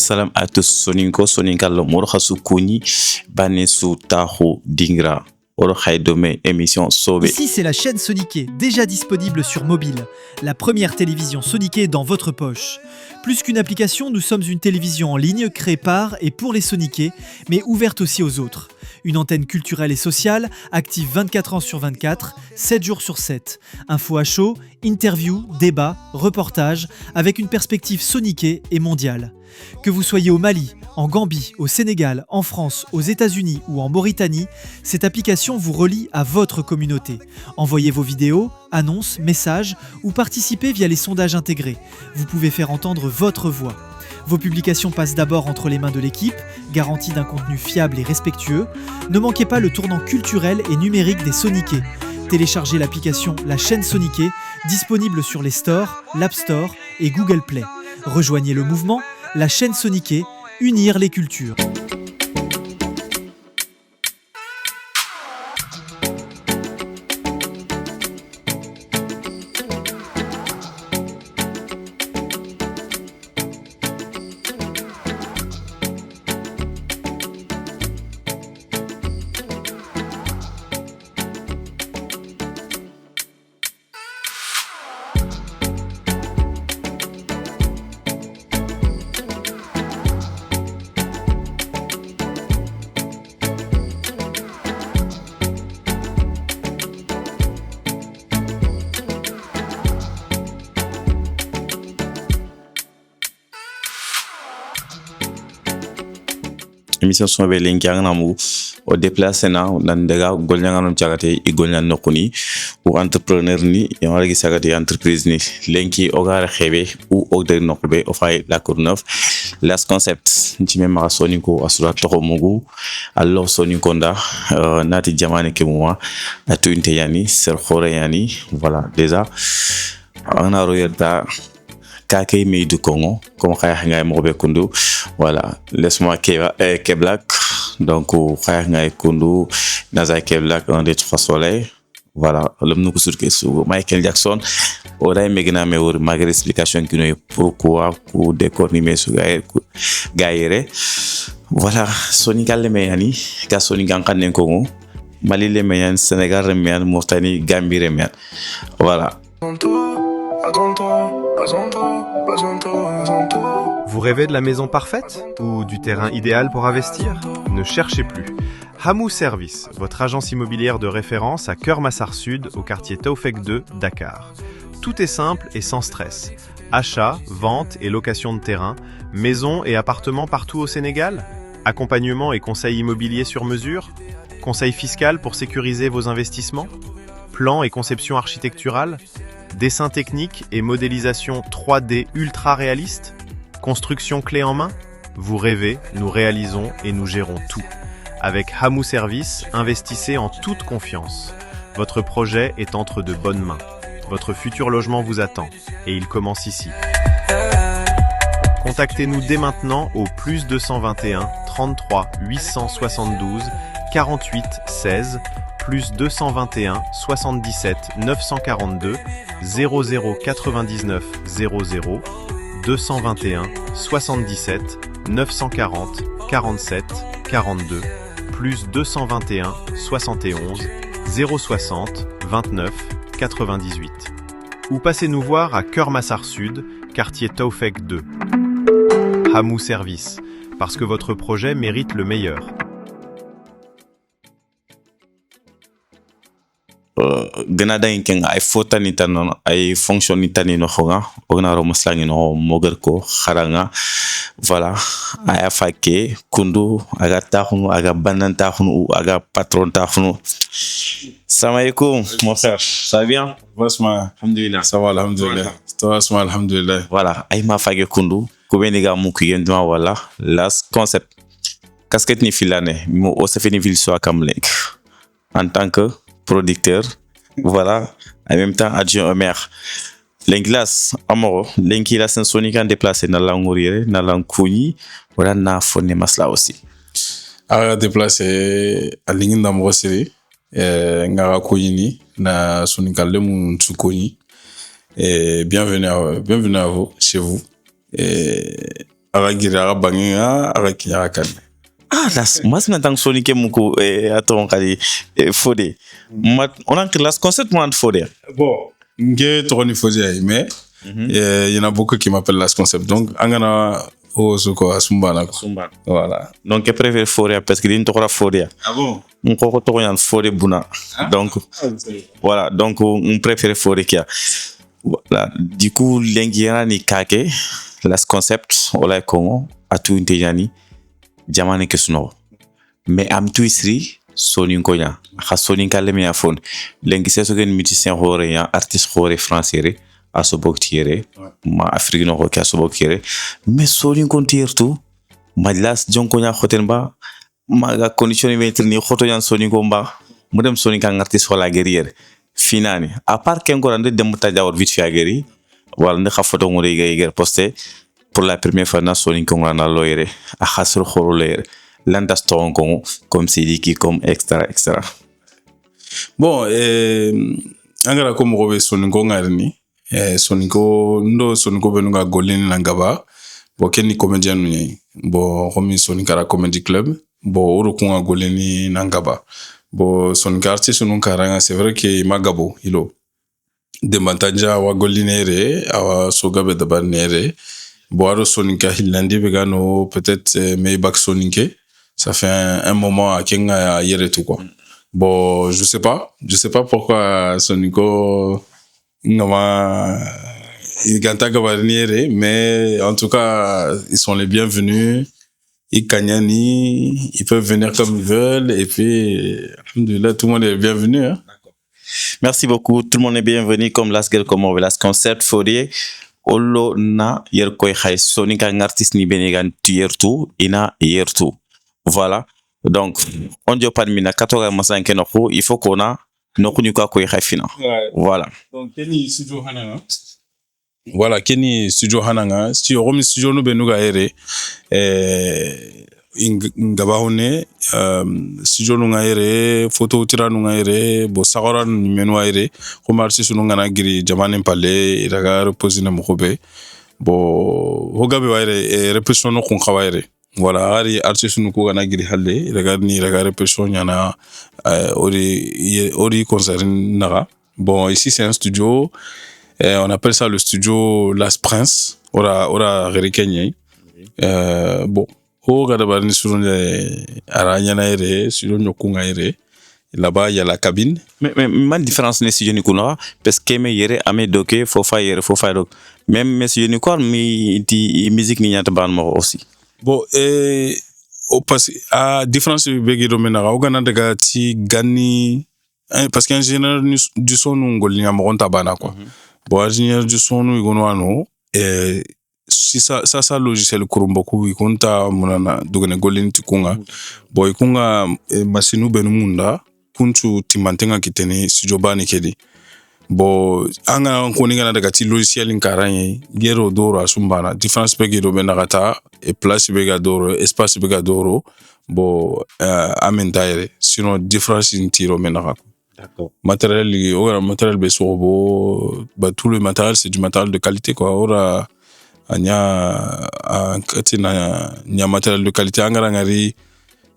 Assalam à tous soninko soninkalo moro khasu kuni banesu tahu dingra. Émission Sauvé. Ici, c'est la chaîne Soniké, déjà disponible sur mobile. La première télévision Soniké dans votre poche. Plus qu'une application, nous sommes une télévision en ligne créée par et pour les Soniqués, mais ouverte aussi aux autres. Une antenne culturelle et sociale, active 24 ans sur 24, 7 jours sur 7. Infos à chaud, interviews, débats, reportages, avec une perspective soniquée et mondiale. Que vous soyez au Mali, en Gambie, au Sénégal, en France, aux États-Unis ou en Mauritanie, cette application vous relie à votre communauté. Envoyez vos vidéos, annonces, messages ou participez via les sondages intégrés. Vous pouvez faire entendre votre voix. Vos publications passent d'abord entre les mains de l'équipe, garantie d'un contenu fiable et respectueux. Ne manquez pas le tournant culturel et numérique des Soniqués. Téléchargez l'application La Chaîne Soniquée, disponible sur les stores, l'App Store et Google Play. Rejoignez le mouvement La Chaîne Soniquée, unir les cultures. Émission Sauvé linki angnamu au déplacé na nandaga golnyanganum chagate I golnyan nokuni ou entrepreneur ni yamara gisagate entreprise ni linki ogara khebe ou ogder nokbe ofay la courneuve las concept ntime mara soniko asura toko mugu allo sonikonda nati jamane kemwa atu inteyani ser khore yani voilà déjà on a royerta Kake me du Congo, comme Khaya Ngay Mobe Kundu, voilà, laisse-moi Keblak, donc Khaya Ngay Kundu, Naza Keblak, un des trois soleils, voilà, l'homme nous sur Michael Jackson, aurait megna me ou malgré explication qui nous pourquoi pour décornimer sur Gaïre, voilà, Sonika le meyani, ka Sonika Kanen Congo, Mali le meyan, Sénégal le meyan, Mauritanie, Gambie le meyan, voilà. Vous rêvez de la maison parfaite ou du terrain idéal pour investir? Ne cherchez plus. Hamou Service, votre agence immobilière de référence à Keur Massar Sud, au quartier Taoufek 2, Dakar. Tout est simple et sans stress. Achat, vente et location de terrain, maisons et appartements partout au Sénégal. Accompagnement et conseil immobilier sur mesure. Conseil fiscal pour sécuriser vos investissements. Plan et conception architecturale. Dessin technique et modélisation 3D ultra réaliste. Construction clé en main. Vous rêvez, nous réalisons et nous gérons tout. Avec Hamou Service, investissez en toute confiance. Votre projet est entre de bonnes mains. Votre futur logement vous attend et il commence ici. Contactez-nous dès maintenant au plus 221 33 872 48 16 plus 221 77 942 00 99 00 221 77 940 47 42 plus 221 71 060 29 98 ou passez nous voir à Keur Massar Sud, quartier Taoufek 2. Hamou Service, parce que votre projet mérite le meilleur. Ganada inken ay fota ni tanon ay fonction ni tani no khonga ogna ro muslangi no mogar ko kharanga voilà ay afake kundu aga takhunu aga banan takhunu aga patron takhunu. Salam alaikum mon frère, ça va bien? Vasma, alhamdulillah, ça va alhamdulillah. Vasma, alhamdulillah. Voilà, ay ma fage kundu ko beni ga mu kiyendma wala last concept casquette ni filane mo o se fini vil so akamlek en tant que producteur, voilà, en même temps adjoint au maire. L'englas amoro, l'englas sen sonika déplacé na langorire, na lankuni, voilà na fonne masla aussi. A déplacé à l'ingin d'amoro siri, ngara koyini na sonika lemu tsukoni. Et bienvenue à vous, chez vous. Et aga giri aga banginga aga kinya kan. Las mas na tang soninke muko aton kali fode. On a las concept moins fode. Bon, nge to ni fode ay mais il y en a beaucoup qui m'appellent las concept. Donc angana o suko asumbana ko. Voilà. Donc je préfère fode parce que din to ra fode. Ah bon? On ko to yan fode buna. Donc voilà, donc on préfère fode kia. Voilà, du coup lengiera ni kake las concept olay kongo atu intejani jamane kesuno mais am tuisri sonin konya kha sonin kaleme ya fon lengi seso gen musicien hore ya artiste hore français re aso boktiere ma afrique no ko aso boktiere mais sonin kontiertu majlas jonkonya khotenba maga condition metri ni khoto yan sonin ko mba mudem sonin kan artiste wala guerrier finani à part ken ko rande dem tajawor vite fi ageri wala ne kha photo ngore gay posté pour la première fois na sonin ko ngana loyere a khasr khorolere l'indaston comme Sidiki comme extra. Bon angara ko mo be soninko ngarni soninko ndo soninko benunga golin langaba bo kenni comédien nyi bo komi sonikara comedy club bo uru kunga golini nangaba bo sonika artiste nun karanga c'est vrai que magabo ilo de mantanja wa golinere awa sogabe de banere bo aro sonika hilandi vegano peut-être Maybach soninke. Ça fait un moment à Kenga hier tout quoi. Bon, je sais pas pourquoi Sonico il ganta gavarniere, mais en tout cas ils sont les bienvenus. Ils kanyani, ils peuvent venir comme ils veulent et puis alhamdoulilah, tout le monde est bienvenu. Hein. Merci beaucoup, tout le monde est bienvenu comme Las Girl comme Las Concept Fodie. Olo na yer koy khay Sonika artiste ni benegan tiertu ina yertu. Voilà. Donc, on dit pas de mina 85 noko, il faut qu'on a noko nyuka ko fina. Voilà. Donc Kenny Studio Hananga. Voilà, Kenny Studio Hananga, si on studio no benuga ere ngabahone studio no ngaire photo tira no ngaire bo sagora no menu aire ko marché sunu ngana giri jamane pale iraga reposer na mokobe bo hogabe waire repression no kun khawaire. Voilà, ari artiste nous ko na giri halle iraga répression yana ori concert naga. Bon, ici c'est un studio on appelle ça le studio Las Prince ora Rerikenya. Bon, o gada barni sur aranya na ere studio nyokunga ere. Là-bas il y a la cabine. Mais mal différence ne studio nikuna parce que me yere ame doke fofa donc même studio nikwa mi di musique ni nyata ban mo aussi. Bon, parce à différence de Beggy Domenara, au Ghana daga ti gani parce qu'un ingénieur du son nous ngoli amoron tabana quoi. Bon, ingénieur du son nous igono si ça logiciel kurumboku ikonta munana dogene golin tikunga. Bon, ikunga masinu benumunda kuntu timantenga kitene studio bani kedi. Bon, anga koni gana daga ti logiciel inkaranye gero doro asumbana différence Beggy Domenara ta et place bega doro espace bega doro bo amentaire sinon différence intiro menara. D'accord. Matériel besobo ba tout le matériel c'est du matériel de qualité quoi ora anya nya matériel de qualité angara ngari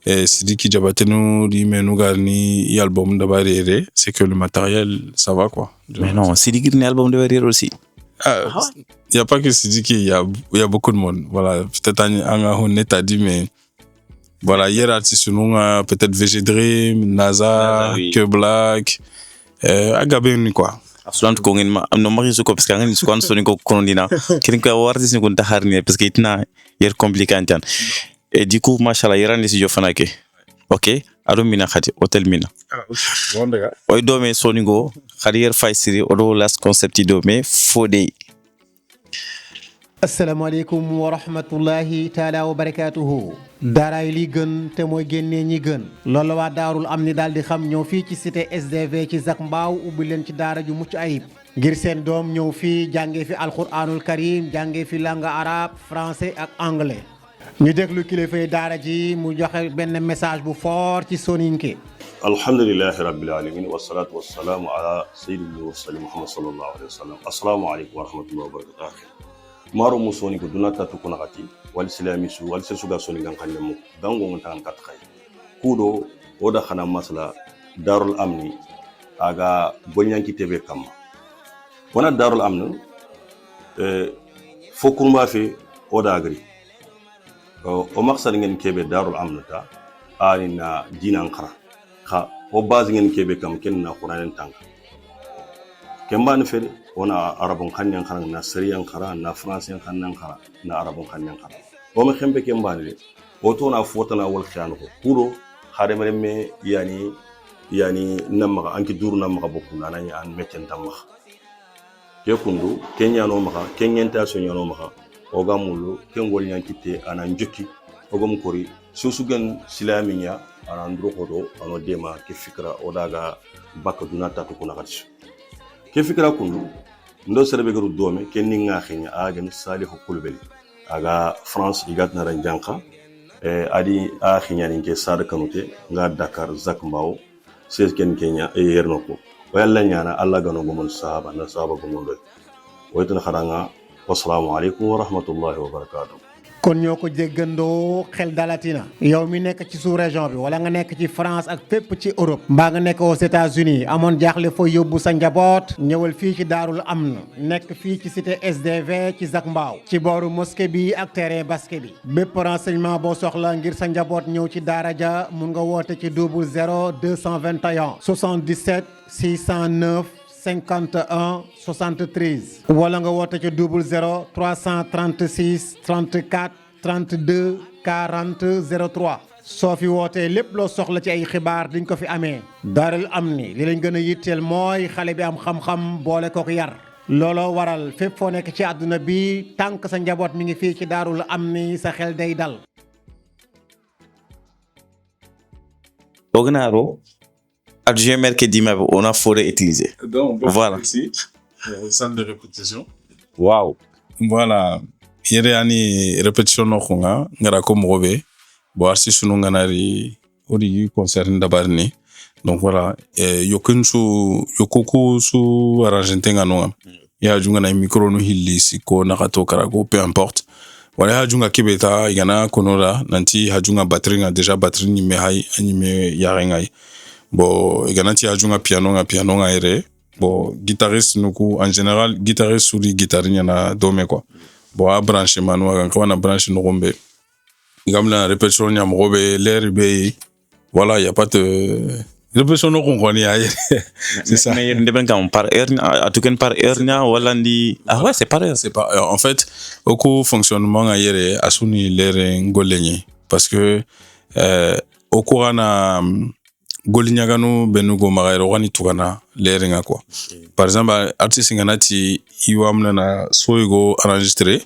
Sidiki Jabatenu di menu garni album d'abari c'est que le matériel ça va quoi. Mais non, Sidiki ni album de rire aussi. Il y a pas que Sidiki, il y a beaucoup de monde. Voilà, peut-être anga honnête a dit mais voilà, hier artiste nous peut-être VG Dream, NASA, oui. Que Black agabe ni quoi. Absolument ko ngin ma no mari so ko parce que ngin so kon soni ko konondina kin ko artiste ni ko taharni parce que itna hier compliqué antan. Et du coup machallah yerani si jo fanake. OK, ado mina khati hotel mina. Bon daga. Oy do me soni go kharier fay siri odo Las Concept do me Fodé. Assalamu alaikum wa rahmatullahi taala wa barakatuhu. Daaraay li gën te mooy génnee ñi gën loolu waa daarul am ni daal di xam ñëw fii ci cité SDV ci Zac Mbao ubbi leen ci daara ju mucc ayib ngir seen doom ñëw fii jàngee fi alquranul karim jàngee fi langue arabe français ak anglais ñu déglu kilifay daara ji mu joxe benn message bu fort ci soninke. alhamdulillahi rabbil alamin wassalatu wassalamu ala sayyidil mursalin muhammad sallallahu alayhi wa sallam. Assalamu alaikum wa rahmatullahi wa barakatuh. maro musoni ko dunata to kuna kati wal silami su wal sesuga soni gan kanne mu gango ngan kat khay kudo oda khana masla darul amni aga bonyanki tebe kam wana darul amni fo kurma fe oda agri o maksal ngeen kebe darul amnata ani na dinan khara kha o base ngeen kebe kam ken na qur'an tank kemban fe ona arabon kanyan khara na syrian khara na français kanyan khara na arabon kanyan khara o me khembe kemban le o to na fotana wal khiyano ko puro khare me yani namma anki duru namma bokku nanani an metten tamma ke kundu kenya no maka kenyenta so nyano maka o gamulu kengol nyankite anan jukki o gam kori susugan silaminya anan drokodo ano dema ke fikra odaga bakka dunata to kuna kati ke fikra kundu ndo serbe garu dome kenni nga khenya agan salihu kulbeli aga france igat na ranjanka adi a khenya ninke sad kanute nga dakar zakmbao ses ken kenya yernoko wala nyana alla gano gomon sahaba na sahaba gomon do waytuna kharanga wassalamu alaikum wa rahmatullahi wa barakatuh kon ñoo ko jéggandoo xel dalatina yow mi nekk ci sous région bi wala nga nekk ci France ak fépp ci Europe mbaa nga nekk aux États-Unis amoon jaaxle foo yóbbu sa njaboot ñëwal fii ci Daarul Amn nekk fii ci cité SDV ci Zac Mbao ci booru mosquée bi ak terrain basket bi bépp renseignement boo soxla ngir sa njaboot ñëw ci daara ja mun nga woote ci 00 221 77 609 51 73 wala nga woote ci 00 336 34 32 40 03 soo fi wootee lépp loo soxla ci ay xibaar diñ ko fi amee Daarul Amni li lañ gën a yitteel mooy xale bi am xam-xam boole kook yar looloo waral fépp foo nekk ci àdduna bi tànk sa njaboot mi ngi fii ci Daarul Amni sa xel day dal. Ognaro adjoint maire d'immeuble on a forêt utilisée. Donc, voilà. Ici, salle de répétition. Wow. Voilà. Yere ani répétition no khunga ngara ko mobe bo arsi sunu nganari odi concert dabarni. Donc voilà, yokoku su arrangente ngano ya junga na micro no hilli siko nakato karago peu importe. Wala hajunga kibeta igana konora nanti hajunga batterie nga déjà batterie ni me hay anime yarengai. Bon, iganati hajunga piano nga ere. Bon, guitariste nuku en général guitariste suri guitare na dome quoi. Bon, a branche manu aga kwa na branche no gombe. Igamla répétition nya mobe l'air be voilà, y a pas de répétition no kongoni ya. C'est ça. Mais il dépend quand par heure à tout par heure nya wala ndi ah ouais, c'est par heure. C'est pas en fait au fonctionnement ayere asuni l'air ngolenye parce que au courant na golignagano benugo magairo wani tukana leringa quoi. Par exemple artiste nganati iwamna na soigo enregistrer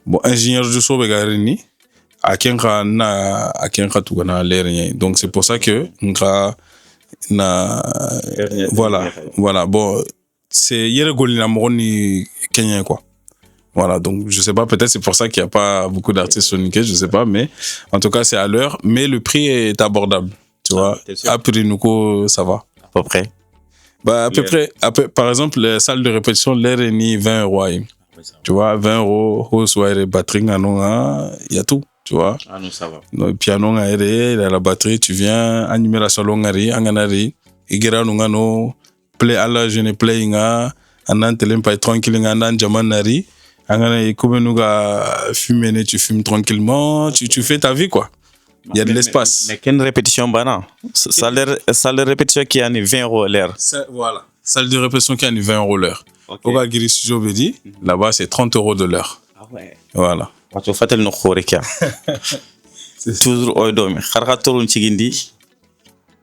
bon ingénieur du so begarini akenka tukana leringa. Donc c'est pour ça que nga na voilà bon c'est yere golina mogoni kenyan quoi. Voilà, donc je sais pas, peut-être c'est pour ça qu'il y a pas beaucoup d'artistes soniqués, je sais pas, mais en tout cas c'est à l'heure, mais le prix est abordable. Tu vois, à Pirinuko, ça va. À peu près. Bah, à peu près, par exemple, les salles de répétition, l'air est ni 20 €. Tu vois, 20 €, au soir, batterie, il y a tout, tu vois. Ah non, ça va. Le piano, il a la batterie, tu viens, animer la salon, anganari, igera nungano, play à la jeune play, anan telem pas tranquille, anan jamanari, angana, comme nous, fumer, tu fumes tranquillement, tu fais ta vie, quoi. Il y a de l'espace. Mais quelle répétition, bana? Salle de répétition qui a 20 € l'heure. Voilà. Salle de répétition qui a 20 € l'heure. Au Bagiri Studio Bedi, là-bas, c'est 30 € de l'heure. Ah ouais. Voilà. Tu fais le nokhoreka. Toujours au domaine. Kharkatourun chigindi.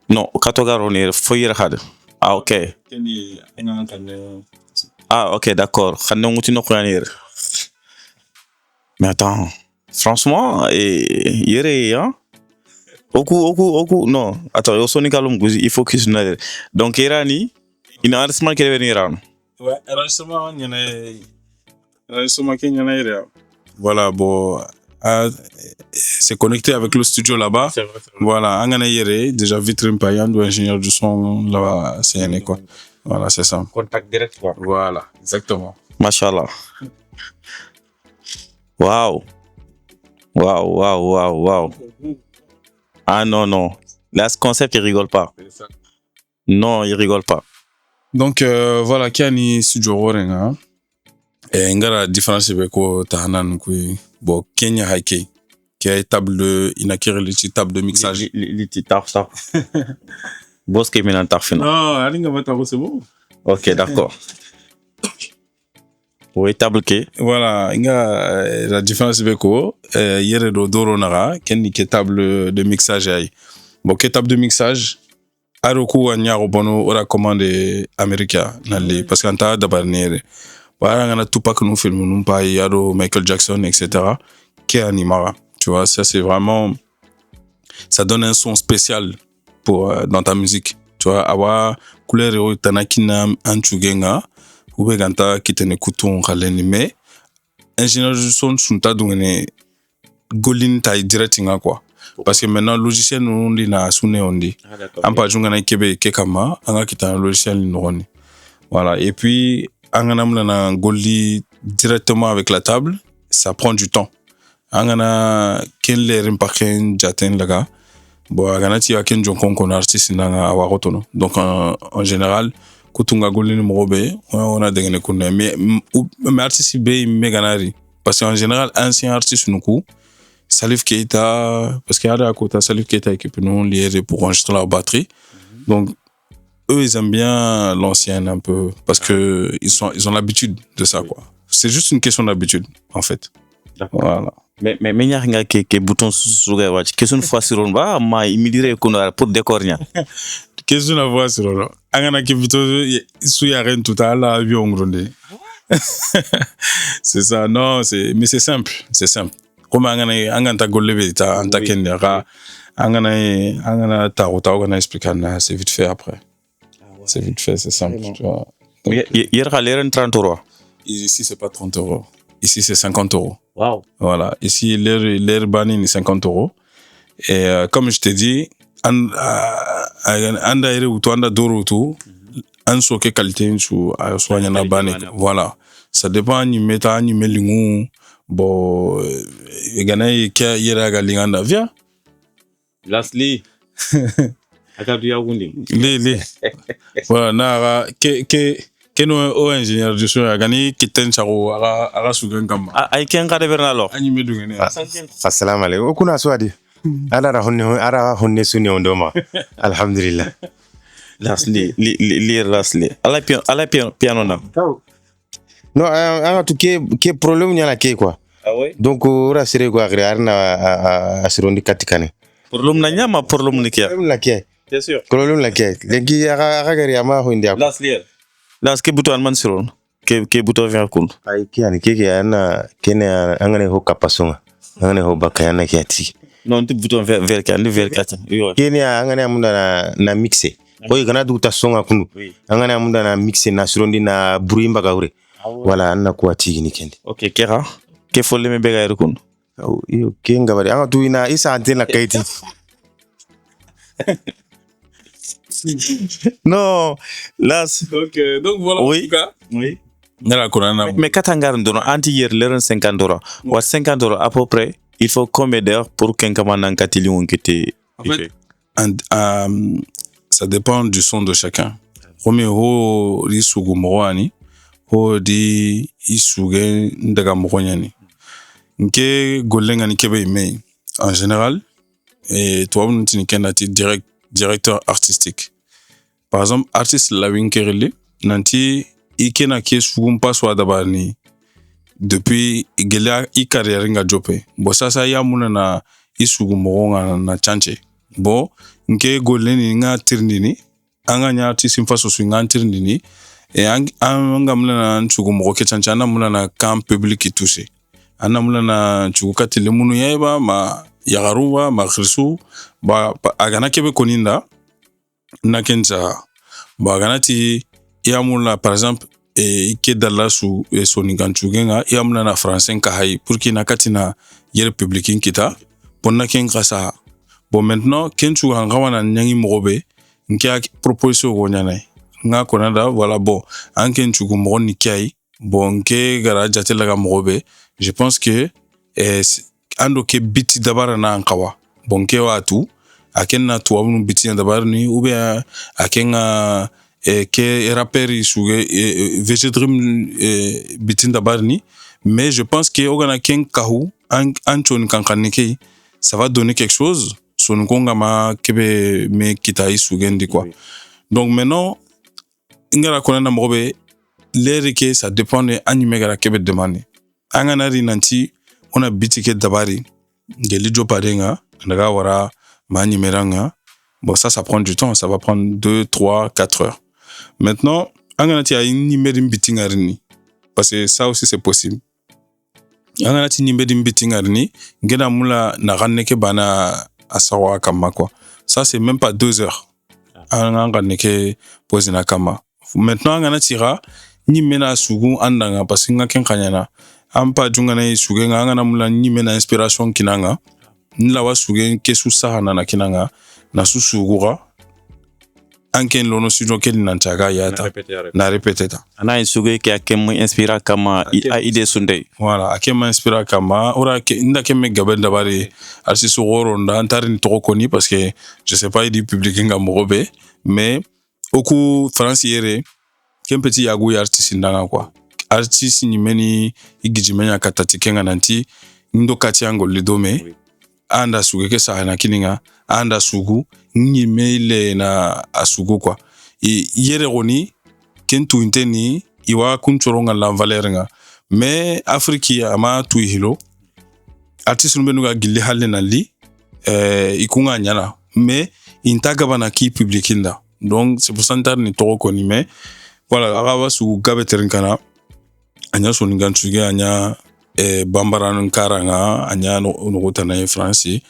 Non, katogaroni, foyer khad. Ah, ok. Ah, ok, d'accord. Khanonguti nokhanir. Mais attends. Franchement, yere, hein? Oku, non. Attends, au Sonikalum, il faut que je n'aille. Donc, Irani, il y a un enregistrement qui est venu Iran. Ouais, enregistrement, il y en a. Voilà, bon, c'est connecté avec le studio là-bas. C'est vrai. Voilà, Angana Yere, déjà vitrine payante ou ingénieur du son là-bas, c'est quoi. Voilà, c'est ça. Contact direct, quoi. Voilà, exactement. Mashallah. Waouh. Waouh, waouh, waouh, waouh. Ah non, non. Là, ce concept, il rigole pas. Non, il rigole pas. Donc voilà, kiani studio worenga. Ngara différence be ko tahanan ko bo Kenya haike qui est table de inakiri li table de mixage. Li taf ça. Boss qui mène taf fina. Non, alinga mata c'est bon. OK, d'accord. Oui, table qui. Voilà, la différence be ko yere do doro naga kenni ke table de mixage ay. Bon, ke table de mixage aroku anyaro bono ora commande américain nali parce que anta dabarnere. Voilà, on a Tupac nous film nous pas yado Michael Jackson etc. qui est animara. Tu vois, ça c'est vraiment ça donne un son spécial pour dans ta musique. Tu vois, awa couleur ero tanakina anchugenga ube ganta kitene kuton kaleni mais ingénieur du son sunta dungene golin tai directinga quoi. Parce que maintenant logiciel nous ndi na sune ondi. Ampa junga na kebe kekama anga kitana logiciel ni noni. Voilà, et puis angana na goli directement avec la table, ça prend du temps. Angana ken le rimpaken jaten laga. Bon, angana ti aken jonkon kon artiste nanga awarotono. Donc en général, kutunga goli ni mrobe, on a dengene kunne mais artiste be meganari parce qu'en général ancien artiste nuku Salif Keita parce qu'il y a à côté Salif Keita qui peut nous lier pour enregistrer leur batterie. Donc eux ils aiment bien l'ancien un peu parce que ils ont l'habitude de ça quoi. C'est juste une question d'habitude en fait. D'accord. Voilà. Mais nya nga ke bouton suga watch question fois sur on va ma il dirait qu'on a pour décor nya. Question à voir sur là. Angana ke bouton sou ya ren tout à la avion ngronde. C'est ça non, mais c'est simple. Comme anganta golle ta anta kendera angana ta organise expliquer c'est vite fait après. C'est vite fait, c'est simple, tu vois. Hier, à l'air 30 €. Ici, c'est pas 30 €. Ici, c'est 50 €. Wow. Voilà. Ici, l'air banni, c'est 50 €. Et comme je t'ai dit, anda ere ou anda doro tout, an soke qualité sur soigner na banni. Voilà. Ça dépend ni meta ni melingu. Bon, gana yera ga linganda via. Lastly. Les. Voilà, na ke no o ingénieur du son gani kitten charo ara sugan kama. Ay ken ga de bernalo. Ani medu ngene. Assalamu alaikum. Kuna swadi. Ara honne sunni ondoma. Alhamdulillah. Lastly, lastly. Ala piano na. No, anga tu ke problème nyala ke quoi. Ah ouais. Donc ora sere ko agre arna asirondi katikane. Problème na nyama problème ni kia. Problème la ke. Bien sûr. Problème la ke. Lengi aga gari ama ho india. Last ke buto man siron. Ke buto vient kun. Ay ke ani ke ana kene angane ho kapasonga. Angane ho bakayana ke ati. Non ti buto ver ka ni ver kata. Yo. Kene angane amunda na mixe. Oyi kana du ta songa kunu. Angane amunda na mixe na sirondi na bruimba gaure. Voilà anna ko ati ni kende. OK, kera. Ke folle me bega kun. Yo kenga bari anga tu ina isa antena kaiti. Non, là Donc voilà, oui. en tout cas. Oui. Mais Katangar dono anti hier l'heure 50 €. Ou 50 € à peu près, il faut combien d'heures pour qu'un camarade katili on kete. En fait, ça dépend du son de chacun. Comme ho risugu moani, ho di isuge ndaga moani. Nke golenga ni kebe ime. En général, et toi on tini kenati directeur artistique. Par exemple, artiste la winkerele nanti ikena ke sugumpa so adabani depuis igela I carrière nga jope. Bo sasa ya muna na isugu moronga na chanche. Bo nke goleni nga tirnini anga nya artiste mfaso su nga tirnini e anga muna na nchugu moroke chanche ana muna na camp public touché. Ana muna na nchugu katile munu yeba ma yagaruwa ma khrisu ba agana kebe koninda na kenza ba ganati yamula par exemple ke dalla su soninganchugenga yamula na français ka hay pour ki na katina yere publikin kita ponna ken kasa bon maintenant kenchu hangawana nyangi mogobe nkia proposition go nyanai nga konada voilà bon an kenchu go mo ni kai bon ke gara jatela ga mogobe je pense que ando ke biti dabara na ankawa bon ke watu akenna tuwabunu biti dabara ni ou bien akenga ke raperi suge vegetrim biti dabara ni, mais je pense que ogana ken kahu anchon kankanike ça va donner quelque chose son konga ma kebe me kitai sugendi quoi. Oui. Donc maintenant ngara konana mobe l'air que ça dépend de animé gara kebe demande angana ri nanti ona biti ke dabari ngeli jo parenga ndaga wara mani meranga bon ça prend du temps, ça va prendre 2 3 4 heures. Maintenant angana ti ay ni medim biti ngarini parce que ça aussi c'est possible. Angana ti ni medim biti ngarini ngena mula na raneke bana asawa kama quoi. Ça c'est même pas 2 heures. Angana neke posina kama. Maintenant angana tira ni mena sugu andanga parce que ngaken kanyana ampa jungana suge ngana mula ni mena inspiration kinanga nla wa suge kesu sahana na kinanga na susugura anken lono studio kel nanchaga yata na répéter ana suge ke akem inspira kama a idée sunday voilà akem inspira kama ora ke nda kem gaben dabari arsi sugoro nda antari ni toko koni parce que je sais pas du public nga mobe mais oku franciere kem petit yagu artiste ndanga quoi. Artiste ni meni igijimenya katati kenga nanti ndo kati yango lidome oui. Anda sugu ke sa na kininga anda sugu ni meile na asugu quoi yere roni kentu inteni iwa kunchoronga la valerenga mais afriki ama tu hilo artiste no ga gilli halle na li ikunga nyana mais intaga bana ki publicinda donc c'est pour ça ni toro koni mais voilà arawa su gabe terenkana anya so ningan suge anya bambaran karanga anya no gotana France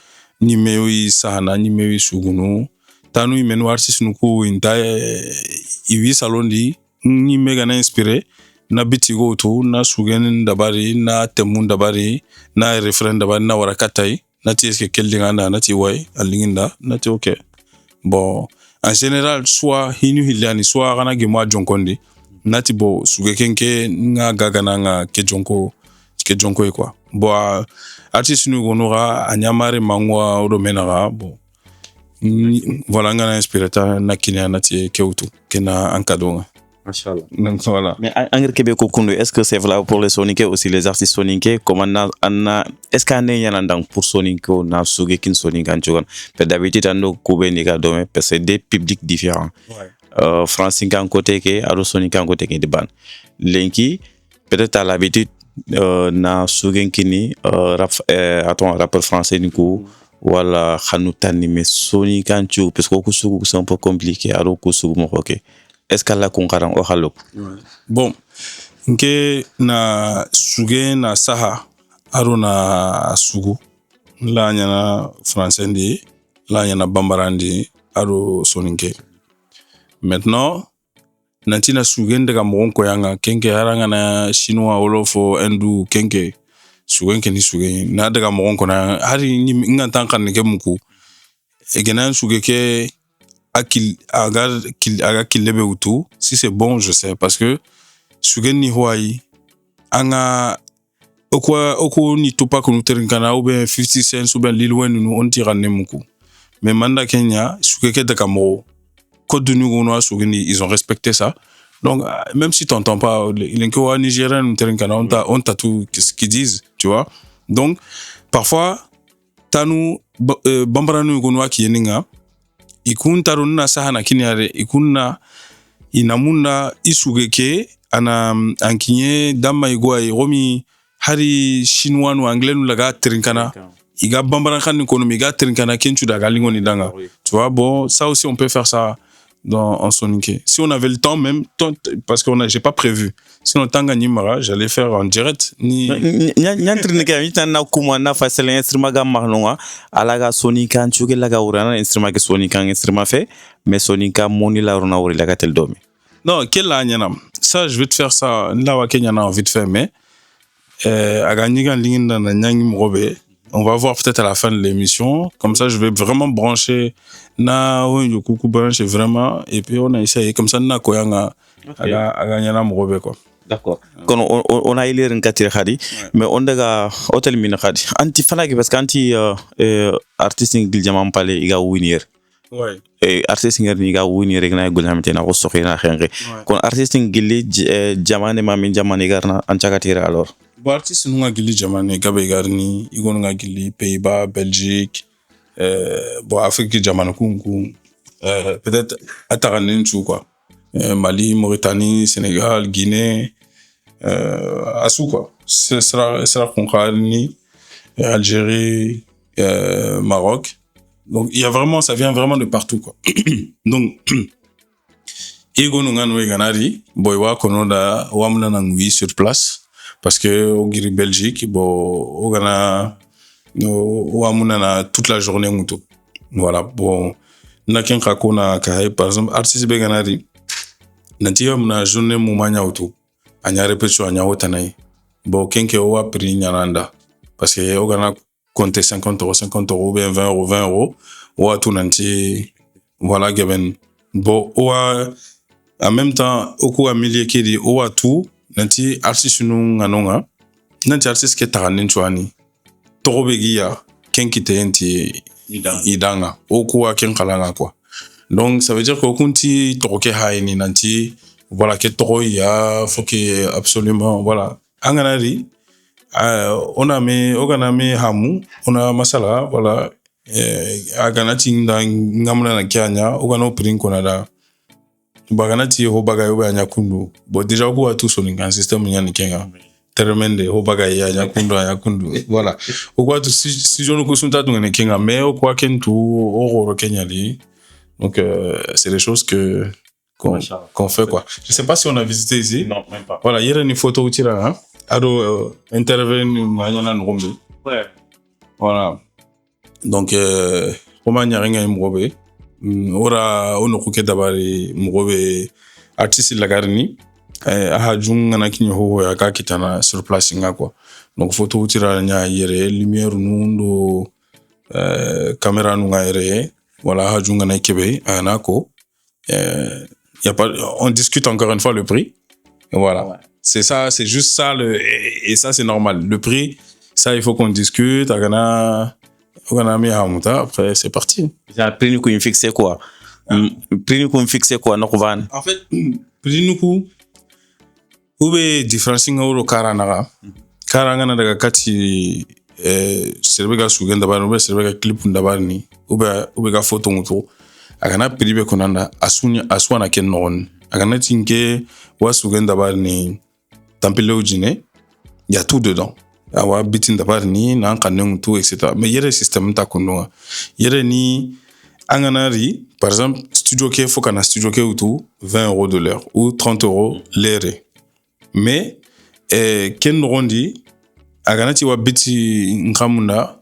ni mewi sana ni mewi sugunu tanu imenu artiste nuku inta iwi salondi ni mega na inspiré na biti go to na sugen dabari na temun dabari na refrain dabari na warakatai na ti eske keldinga na ti way alinginda na ti okay bon en général soit hinu hiliani soit kana gemo jonkondi nati bo sugekenke nga gagana nga ke jonko quoi bo artiste nu gonora anyamare mangwa odomenara bon voilà nga na inspirata na kinya nati keutu kena ankadonga machallah. Donc voilà. Mais engrais Québec Kundu, est-ce que c'est valable pour les soniqués aussi les artistes soniqués comme on est-ce qu'on est yanandang pour soniqués na sugekin sonikan jogan mais d'habitude ando koube ni ga dome parce que des publics différents. Ouais. Français en côté que ado soniqué en côté que de ban. Lenki peut-être à l'habitude na sugenkini rappeur français du coup wala khanutani mais sonikan chu parce que kusugu c'est un peu compliqué ado kusugu mo OK. Est-ce qu'elle a conquérant au halo? Bon, nke na suge na saha aro na sugu la nyana français ndi la nyana bambarandi aro soninke. Maintenant nantina suge ndega monko yanga kenke haranga na chinois olofo endu kenke suge ni suge na daga monko na hari ngantanka nike muku egena suge ke aga kilebe utu si c'est bon je sais parce que sugen ni huai anga oko ni topa ko nuterinkana ou bien 50 cents ou bien Lil Wayne nous on tira nemuku mais manda Kenya sugeke de kamo code de nous sugen ils ont respecté ça donc même si t'entends pas les ko nigérien nuterinkana on t'a tout ce qu'ils disent tu vois donc parfois tanu bambaranu gonwa ki yeninga ikunta na sahana kiniare ikunna inamuna isugeke ana ankinye dama igwa romi hari chinois ou anglais nous laga trinkana iga bambara kan économie ga trinkana kenchu daga lingoni danga tu vois bon ça aussi on peut faire ça en sonique si on avait le temps même parce que j'ai pas prévu sinon tanga nimara j'allais faire en direct ni nyantrinike mitana kuma na fasel instrument ga mahnonga alaga sonika nchuke laga urana instrument ke sonika instrument fait mais sonika moni la urana uri laga tel domi non quel anyana ça je vais te faire ça là wa Kenya na envie de faire mais aganyiga linginda na nyangi mrobe. On va voir peut-être à la fin de l'émission. Comme ça, je vais vraiment brancher na coucou brancher vraiment et puis on a essayé comme ça na koyanga aga nyana mrobe quoi. d'accord kono on a ilerin katire khadi mais on daga hotel min khadi anti fanaki parce que anti artiste ngil jamam pale iga winir ouais artiste ngir iga winir rek na gulhamte na ko soxina xengue kon artiste ngil jamane ma min jamane garna an chakatire alors bon artiste nunga gili jamane gabe garni igonu nga gili Pays-Bas Belgique bon Afrique jamane kunku peut-être ataranin tu quoi Mali Mauritanie Sénégal Guinée Assou quoi ce sera Concarni Algérie Maroc donc il y a vraiment ça vient vraiment de partout quoi donc igonu nga no ganari boy wa kono da wamna na ngui sur place parce que au Giri Belgique bon au Ghana wamna na toute la journée muto voilà bon na ken kakona kai par exemple artiste be ganari nanti na journée mu manya auto anya répétition anya hotanai bon kenke wa prix nyaranda parce que au Ghana compter 50 € bien 20 €, ou tout nanti voilà gaben bon ou en même temps au coup millier qui dit ou tout nanti artiste nu nganonga nanti artiste ke taranin chwani torobegia kenkite enti idanga au coup ken kalanga quoi donc ça veut dire que kunti toroke haini nanti voilà que toro ya faut que absolument voilà anganari on a mis hamu on a masala voilà aganati ngamna na kyanya ogano prin konada baganati ho bagayo ba nyakundu bo déjà ko atu so ninga système nyani kenga termende ho bagayo ya nyakundu voilà ogwa tu si jono ko sunta tungene kenga mais o kwa kentu o goro kenyali donc c'est des choses qu'on fait quoi je sais pas si on a visité ici non même pas voilà hier une photo utira hein ado intervenir manyana ngombe ouais voilà donc comment nyaringa mgobe ora ono kuke dabari mgobe artiste lagarni aha junga na kinyo ho ya ka kitana sur place nga quoi donc photo utira nya yere lumière nundo caméra nunga yere voilà aha junga na kebe anako y a pas on discute encore une fois le prix et voilà ouais. C'est ça c'est juste ça et ça c'est normal le prix ça il faut qu'on discute après c'est parti. Ça prix nous qu'on fixe quoi? Prix nous qu'on fixe quoi non van. En fait prix nous qu'on ube différencing euro karanaga. Karanga daga kati serbega sugenda ba ube serbega clip ndabar ni ube ga photo muto. Agana prix be konanda aswana ken non. Agana tinke wa sugenda ba ni tampile ujine. Il y a tout dedans. Awa bitin dabar ni na kaneng tout etc. Mais yere système ta kono yere ni anganari par exemple studio ke fokana studio ke utu 20 € de l'heure ou 30 € l'heure mais ken rondi aganati wa biti ngamunda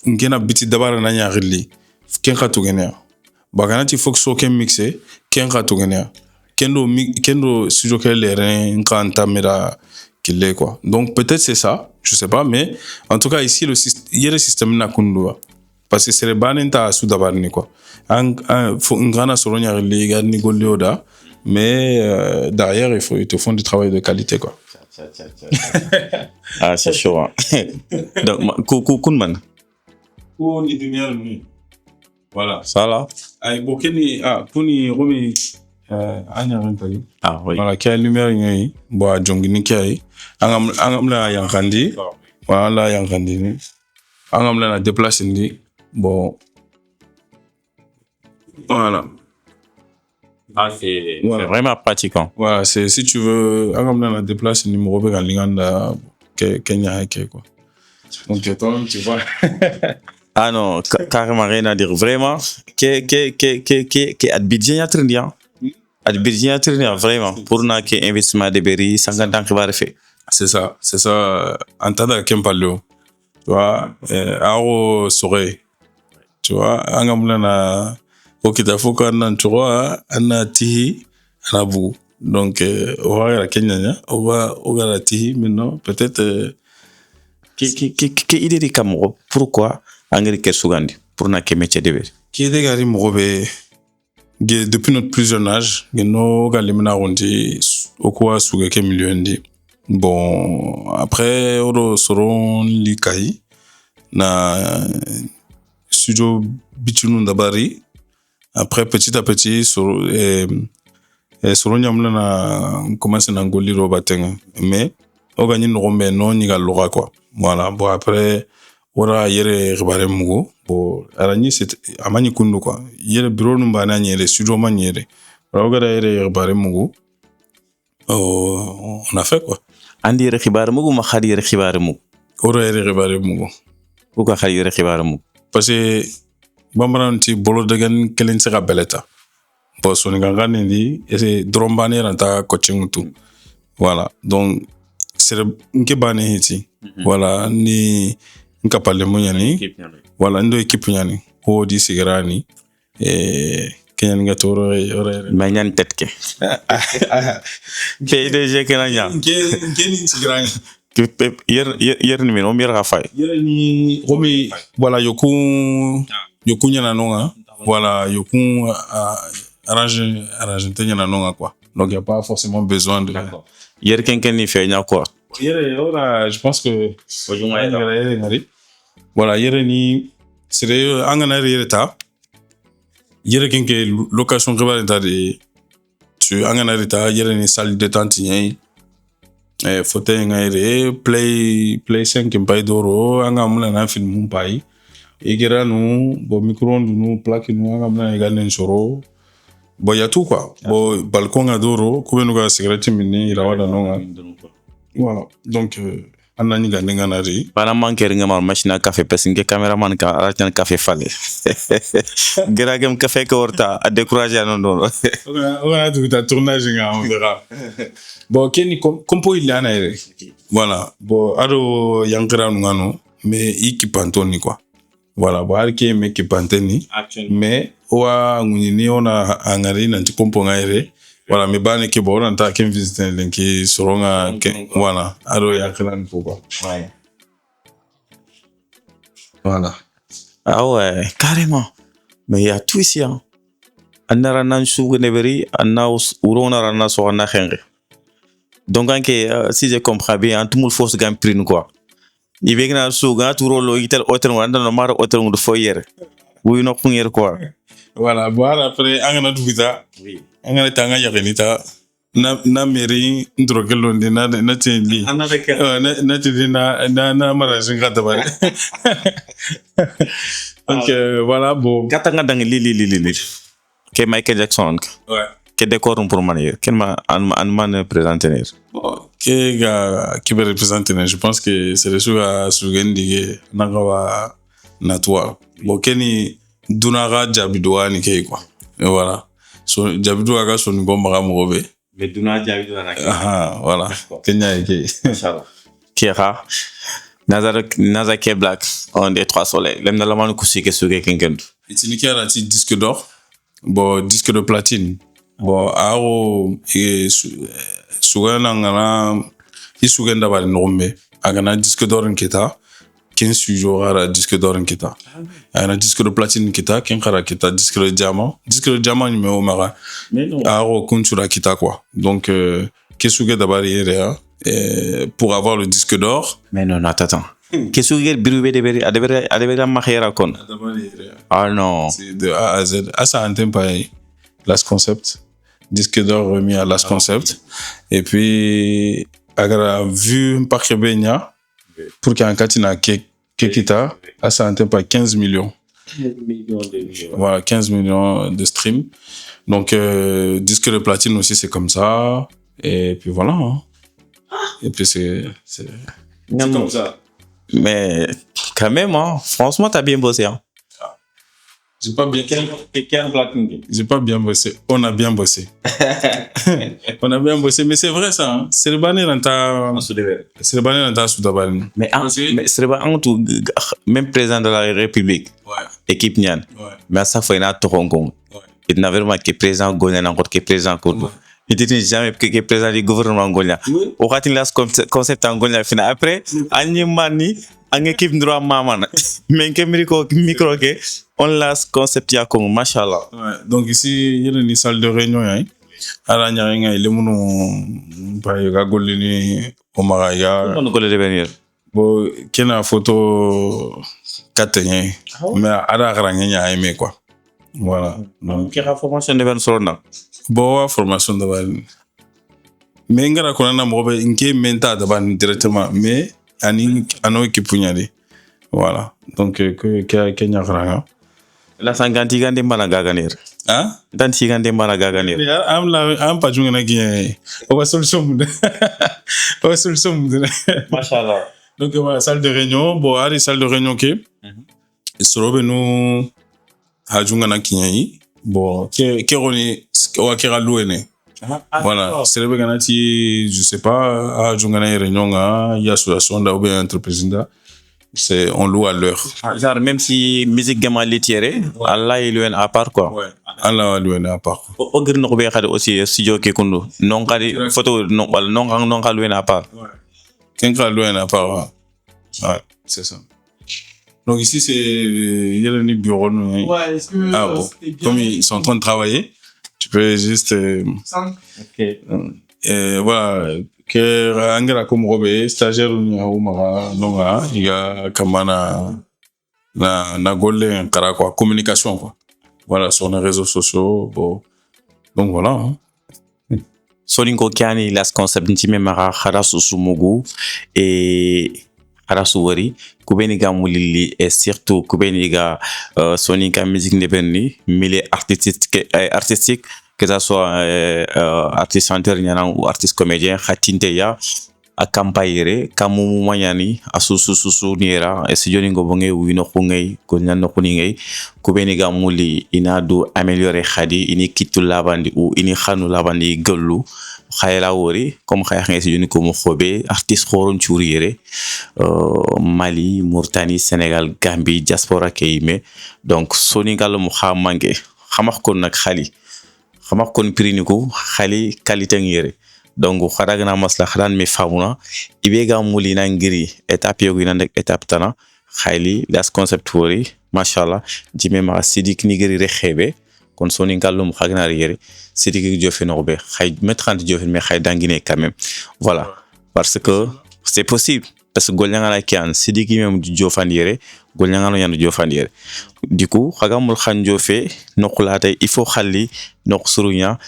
ngena biti dabar na nyarili ken khatugena baganati fok so ken mixer ken khatugena kendo studio ke l'heure nkanta mera qu'il quoi. Donc peut-être c'est ça, je sais pas, mais en tout cas ici il y a le système na kundua parce que c'est le banenta soudabarni quoi. Un grana solonia liga ni golioda mais derrière ils te font du travail de qualité quoi. Ah c'est chaud. Hein. Donc kunman. Pour une lumière nuit. Voilà. Ça là. Ay bokeni kuni romi anya rentali. Ah oui. Voilà, quelle lumière yi bo jongini kai angam la yankandi voilà yankandi ni angam la déplacer ndi bon voilà c'est vraiment pratiquant. Voilà, c'est si tu veux angam la déplacer numéro be galinganda Kenya hake quoi. Donc tu vois. Ah non, carrément rien à dire vraiment que adbidjen ya trendia. Adbidjen ya vraiment pour na que investissement de beri 50 ans qui va refaire. C'est ça en tant que Kempalo. Tu vois aro sore. Tu vois angamla na okita foka na tu vois anati anabu. Donc on va la Kenya on va la tihi maintenant peut-être que idée de Camaro pourquoi engrais Kersugandi pour na que métier de beri. Qui est gari mobe depuis notre plus jeune âge, no galimna rondi okwa suga ke miliondi Bon, après, oro soron li kai na studio bichunu dabari. Après, petit à petit, soron nyamla na commencé na ngoli robatenga. Mais, o gagné no rombe no ni galora quoi. Voilà. Bon, après, ora yere ribare mugo. Bon, arani c'est amani kundu quoi. Yere bureau numbana nyere, studio man nyere. Ora gara yere ribare mugo. Oh, on a fait quoi. andi yere xibaar mugu ma xar yere xibaar mugu Ora yere ribare mugo. pourquoi xar yere xibaar mugu Parce que bamaran ti bolo degen kelen sega beleta. Bon, soni gangane di ese drombane ranta coaching tout. Voilà. Donc c'est nke bane hiti. Voilà, ni nka parle mo nyani. Voilà, ndo équipe nyani. Ho di sigrani kenyan nga toro ore. ma ñan tetke PDG kena ñam Ngeni sigrani. yer ni min o mi ra fay Yere ni romi voilà yoku nyana nonga. Voilà, yoku arrange nyana nonga quoi. Donc il y a pas forcément besoin de yer ken ni fe nya quoi Yere ora je pense que voilà yere ni c'est angana yere ta yere kenke location que ta de tu angana ta yere ni salle de détente ni fauteuil ngaire play 5 mbay doro anga muna na film mbay igera nu bo micro-ondes nu plaque nu anga muna également soro bo ya tout quoi bo balcon adoro kubenu ga cigarette mini rawada nonga voilà donc anani ga nganari para manquer nga ma machine à café parce que cameraman ka aratan café fale geragem café ko horta a décourager non non on a tout ta tournage nga on verra bon keni compo il ana ere voilà bon ado yankra ngano mais ikipantoni quoi voilà bo arke me kipanteni mais wa nguni ona angari nanti compo ngaire voilà me bane ke bon on ta ken visiter lenki soronga voilà ado yankra nko quoi ouais voilà ah ouais carrément mais il y a tout ici hein anara nan sugu neberi anna urona rana so na xengé donc si je comprends bien tout le monde force gagne prix quoi il veut que suga turo lo itel hôtel wanda no mara hôtel ndu foyer oui no kunyer quoi voilà bon après angana dugita oui angana tanga yagenita na meri ndrogelo ndi na teli na teli na mara zinga tabare donc voilà bon katanga dang li ke Michael Jackson ouais ke décor pour manier ken ma an man présenter bon ke ga qui peut représenter je pense que c'est le suga sugendi nagawa na toi bon keni dunaga jabidwani ke quoi et voilà so jabidwa ga so ngomba mo be mais duna jabidwa ah voilà kenya ke inchallah kera Naza ke black on des trois soleils lem na lamanu kusike suge kenkendu itini kera ti disque d'or bon disque de platine bon aro sugana ngana isugenda bari nombe agana disque d'or nketa 15 jours ara disque d'or nketa agana disque de platine nketa ken khara kita disque de diamant numéro mara aro kunchura kita quoi donc kesuge dabari ere pour avoir le disque d'or mais non attends kesuge birube de adebere mahera kon ah non c'est de A à Z à ça antenne pas Last Concept disque d'or remis à Last Concept et puis agra vu par Kebenya pour qu'il y ait un katina kita à ça antenne pas 15 millions voilà 15 millions de streams donc disque de platine aussi c'est comme ça et puis voilà hein. Et puis c'est comme ça mais quand même hein, franchement t'as bien bossé hein. J'ai pas bien bossé. On a bien bossé. On a bien bossé, mais c'est vrai ça. Hein? C'est le banner dans ta. C'est le banner dans ta Soudabali. Mais c'est pas un tout même président de la République. Ouais. Équipe Nian. Ouais. Mais à ça faut y en avoir Hong Kong. Ouais. Il n'a vraiment que président Gonian encore que président Kourou. Il dit jamais que président du gouvernement Gonian. Au cas où il a ce concept en Gonian final après, Mani. En équipe droit maman mais que micro que on l'a concept ya comme machallah ouais donc ici il y a une salle de réunion hein ala nyaringa ile munu ba yoga golini o maga ya on gole de venir bo kena photo katenye mais ada garanga nya aimé quoi voilà donc qui a formation de venir na bo wa formation de ban mais ngara ko na mo be nke menta de ban directement mais ani ano ki punyali voilà donc que nya garanga la sanganti gande mbana gaganir hein dan si gande mbana gaganir am pa junga na ki o wa solution machallah donc voilà salle de réunion bon ari salle de réunion ke sorobe no ha junga na ki bon ke roni o ke galuene voilà serebe ganati je sais pas ha junga na réunion ga ya association da ou bien entreprise da c'est on loue à l'heure genre même si musique gama litiere Allah il est à part quoi ouais Allah lui à part o gir no be xade aussi studio ke kundu non kadi photo non wal non kan lui à part ouais ken ka lui à part ouais c'est ça donc ici c'est il y a le bureau Ouais, est-ce que ah bon comme ils sont en train de travailler tu peux juste OK voilà que angara comme robe stagiaire ni hauma longa iga kamana na golle kara quoi communication quoi voilà sur les réseaux sociaux bon donc voilà hein. Soninko Kiani las concept ntime mara kharasu sumugu et kharasu wari kubeni ga mulili et surtout kubeni ga soninka musique nebenni milieu artistique que ça soit artiste chanteur ou artiste comédien khatinte ya a campagne kamu manyani asusu niera e studio ngo bonge wino khungay ko nyanno khuningay kubeni ga muli inadu améliorer khadi ini kitu labandi ou ini khanu labandi gelu khayla wori comme khay xé studio ko mo khobé artiste khoron chouriere Mali Mauritanie Sénégal Gambie diaspora kayime donc soningal mo khamange xamax ko nak khali xamax kon priniku khali qualité ngere donc khadagna masla khadan mi famuna ibega mulina ngiri étape yogu nan étape tana khayli las concept wori machallah jime ma sidik ni giri re khebe kon soni ngallum khagna yere sidik jofe no be khay mettre jofe mais khay dangine quand même voilà parce que c'est possible parce que golnyanga la kian sidik même du jofan yere golnyanga no yandu jofan yere du coup khagamul khan jofe no khulata il faut khali no surunya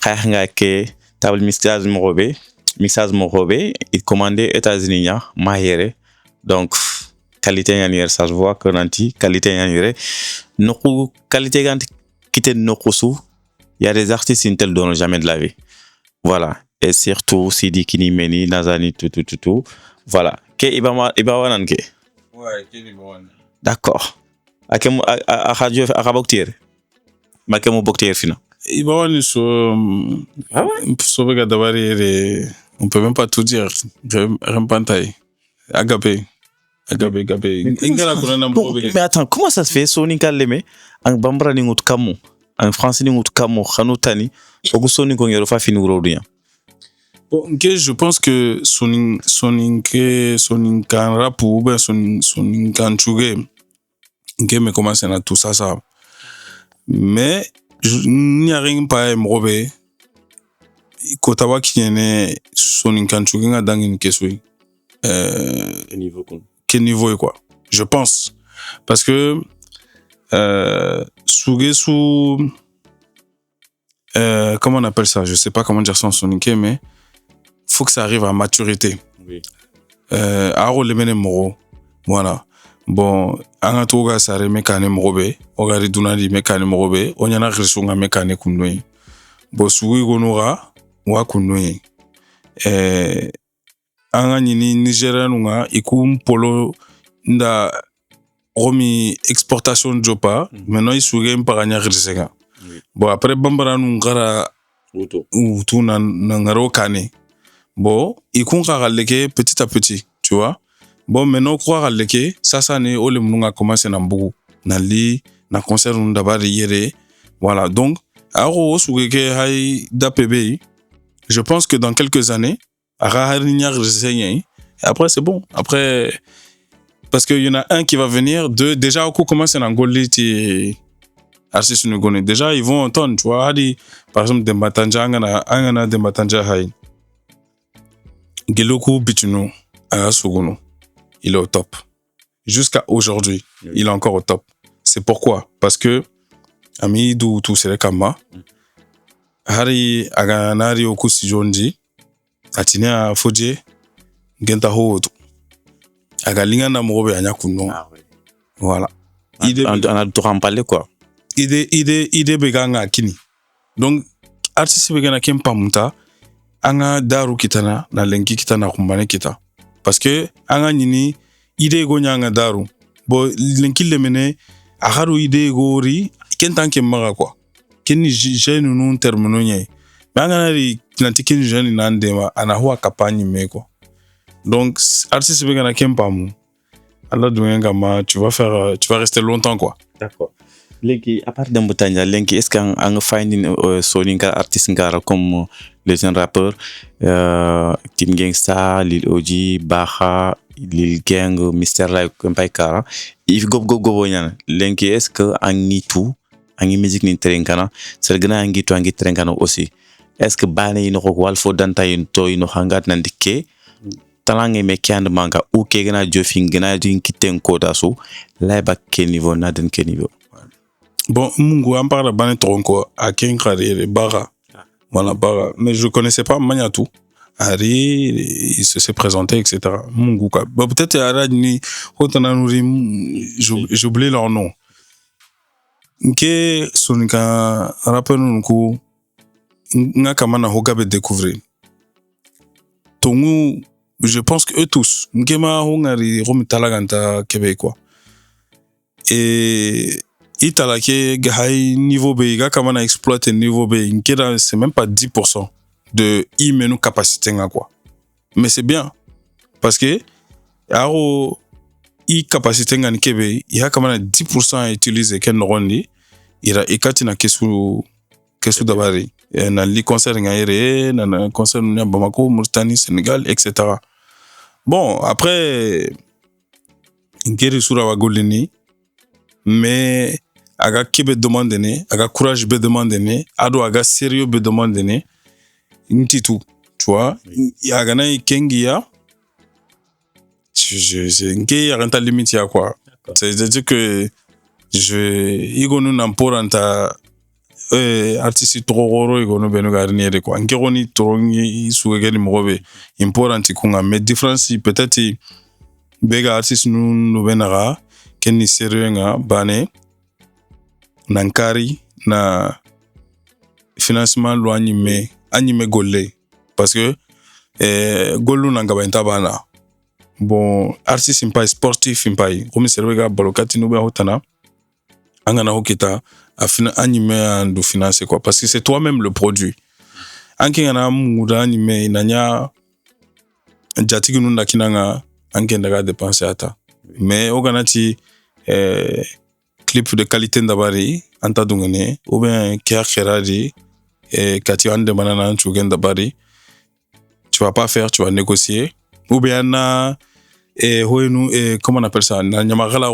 khay nga ke table mixage Morobé il commandait États-Unis mahere donc qualité yanir ça se voit que nanti qualité yanir noku qualité gant quitter nokusu il y a des artistes qui ne donnent jamais de la vie voilà et surtout Sidi Kini Meni Nazani tout voilà ke ibama nan ke ouais ke ibama d'accord akemu radio akaboktir makemu boktir fina Ibawani ah ouais Sobega Davari, on peut même pas tout dire. Rempantai. Agapé. Mais attends, comment ça se fait Soninka Leme en Bambara Ningut Kamu, en français Ningut Kamu, Hanutani, Ogusonico Yorofa Finourodia. Bon, je pense que Soninka Rapu, Soninka Nchuge, me commence à tout ça. Mais il n'y a rien pas à m'rober. Kotawa qui est Soninka Nchuge a dangin kesui. Quel niveau quoi? Je pense. Parce que Sugesu, comment on appelle ça? Je sais pas comment dire ça en soninké, mais faut que ça arrive à maturité. Oui. Aro le mene moro. Voilà. Bon, anga toga sare mekane morobe, ogari dunadi mekane morobe, onyana risunga mekane kunoi. Bo sugi gonora wa kunoi. Anga nini Nigeria nunga ikum polo nda romi exportation jopa, maintenant il suge mpaganya risega. Bon après bambara nungara utu na ngaro kane. Bon, ikun leke petit à petit, tu vois. Bon, maintenant croire leke, ça ne ole munga commencer na mbugu, na li, na concert ndabari yere. Voilà, donc aro sugeke hay d'APB. Je pense que dans quelques années, après c'est bon. Après parce qu'il y en a un qui va venir, deux déjà au coup commence en Angolie artiste nous connaît. Déjà, ils vont entendre, tu vois. Hadi, par exemple, Dembatanja, Angana Dembatanja Hai. Geloku Bituno, Suguno, il est au top. Jusqu'à aujourd'hui, il est encore au top. C'est pourquoi? Parce que, Ami du tout c'est kama. Hari aganari oku sijonji. Atine a foje. Genta ho. Agalinga na mobe anyakuno. Voilà. On a tout rempalé quoi. Ide beganga kini. Donc, artiste begana kempa muta. Anga daru kitana na lenki kitana kumbane kita. Parce que anga nini ide go nyanga daru. Bo lenki lemene akaru ide go ri kentan kemaga quoi. Keni jeune non termino nyai. Banga na ri nanti keni jeune nandema ana huwa kapanyi me quoi. Donc artiste begana kempa mu. Allah douenga ma tu vas rester longtemps quoi. D'accord. Lenki à part d'Ambutanya, Lenki est-ce qu'en finding soninga artiste ngara comme les jeunes rappeurs Team Gangsta, Lil Oji, Baha, Lil Gang, Mr. Like Kampai Kara. If go nyana. Lenki est-ce que angi tout, angi musique ni trenkana, sergana angi tout angi trenkana aussi. Est-ce que bane ino ko walfo danta ino to ino hangat nandike talange me kiand manga ou ke gana jofing gana din kiten koda so laiba ke niveau na den ke niveau. Bon, Mungu, on parle de Tronco, à Kenkari, Bara. Voilà, Bara. Mais je ne connaissais pas Maniatou. Ari, il s'est présenté, etc. Mungu, quoi. Bon, peut-être à Radni, j'ai oublié leur nom. Nke, Sonika, rappel nous, n'a kamana hogabe découvrir. Tongu, je pense que eux tous, Nkema hongari, romitalaganta québécois. Et, Italake high niveau B, comment exploiter niveau B, c'est même pas 10% de imenu capacité quoi. Mais c'est bien parce que aro capacité ngani kebe, il y a comment 10% à utiliser ken rondi, il a ekatina kesu dabari, na li concert ngaire, na concert na Bamako, Mauritanie, Sénégal, etc. Bon, après ngeri sura wa golini, mais aga kebe demande ne, aga courage be demande ne, ado aga sérieux be demande ne, nti tout, tu vois, aga na kengia, nge ya renta limite ya quoi. C'est-à-dire que igonu namporanta artiste tororo igonu benu garnier quoi. Nge roni torongi suegeli mobe importanti kunga, mais différence peut-être bega artiste nu benara kenni sérieux nga bane nankari na financement lo anime golle parce que gollu nangaba intabana bon artiste impai sportif impai comme servega balokati no ba hotana angana hokita anime andu financer quoi parce que c'est toi-même le produit anki ngana muda anime inanya jatigi nunda kinanga anki ndaga dépenser ata mais oganati clip de qualité d'abari anta dungene ou bien keradi kati ande manana chugen d'abari tu vas pas faire, tu vas négocier ou bien na comment on appelle ça na nyamagala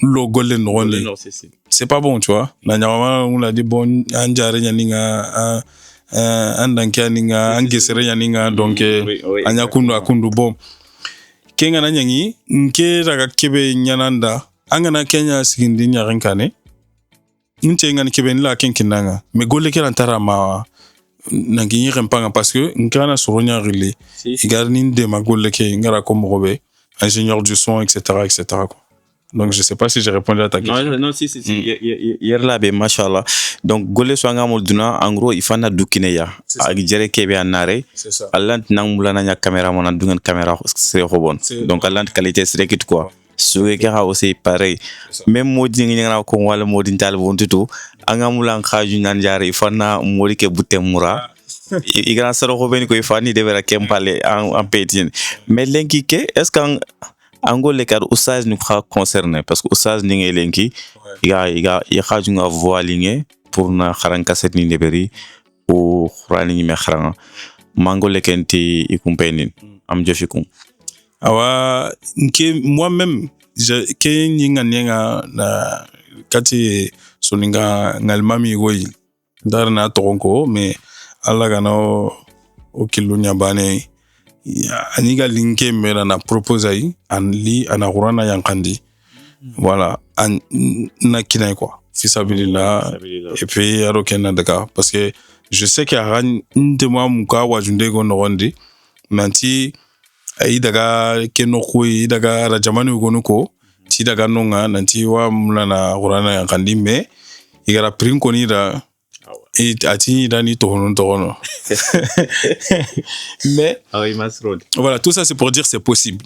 lo golden ronde c'est pas bon tu vois na nyamama on a dit bon anjare nyaninga andankia ninga angesere nyaninga donc anyakundu akundu bon kenga na nyangi nke raga kebe nyananda angana Kenya sigindi nyarenkane ntenga ni kebe nla kenkinanga me golle kera ntara ma nangi rempanga parce que nkana soronya rile igarni de ma golle ke ngara comme robe ingénieur du son etc quoi. Donc je sais pas si j'ai répondu à ta question. Non si hier là be machallah donc golle so nga molduna en gros il fana dukineya ak jere kebe anare allant nang mulana nya caméra mona dungan caméra c'est robon donc allant qualité c'est kit quoi. Suge kera aussi pareil même modi ngi ngana ko wala modi tal bontuto anga mulan khaju nan jare fana modi ke butemura igana saro ko ben ko fani de vera kempale en pétin mais lenki ke est-ce qu'en angole kar oustaz nous concerné parce que oustaz ni ngi lenki iga khaju nga voilinge pour na kharan cassette ni deberi o khurani ni me kharan mangole kenti ikumpenin am jofikum awa nke moi-même ke nyinga na kati soninga ngalmami goyi darna toronko mais alla gana o killu nyabane aniga linke mera na propose an li ana qurana yankandi voilà na kinay quoi fisabilillah et puis aro kenna daga parce que je sais qu'il y a ndema muka wajunde go nogondi nanti ai daga kenoko daga rajamani go ko ti daga nonga nanti wa mulana qurana yankandi mais igara prin konira et ati dani tohono mais voilà, tout ça c'est pour dire c'est possible,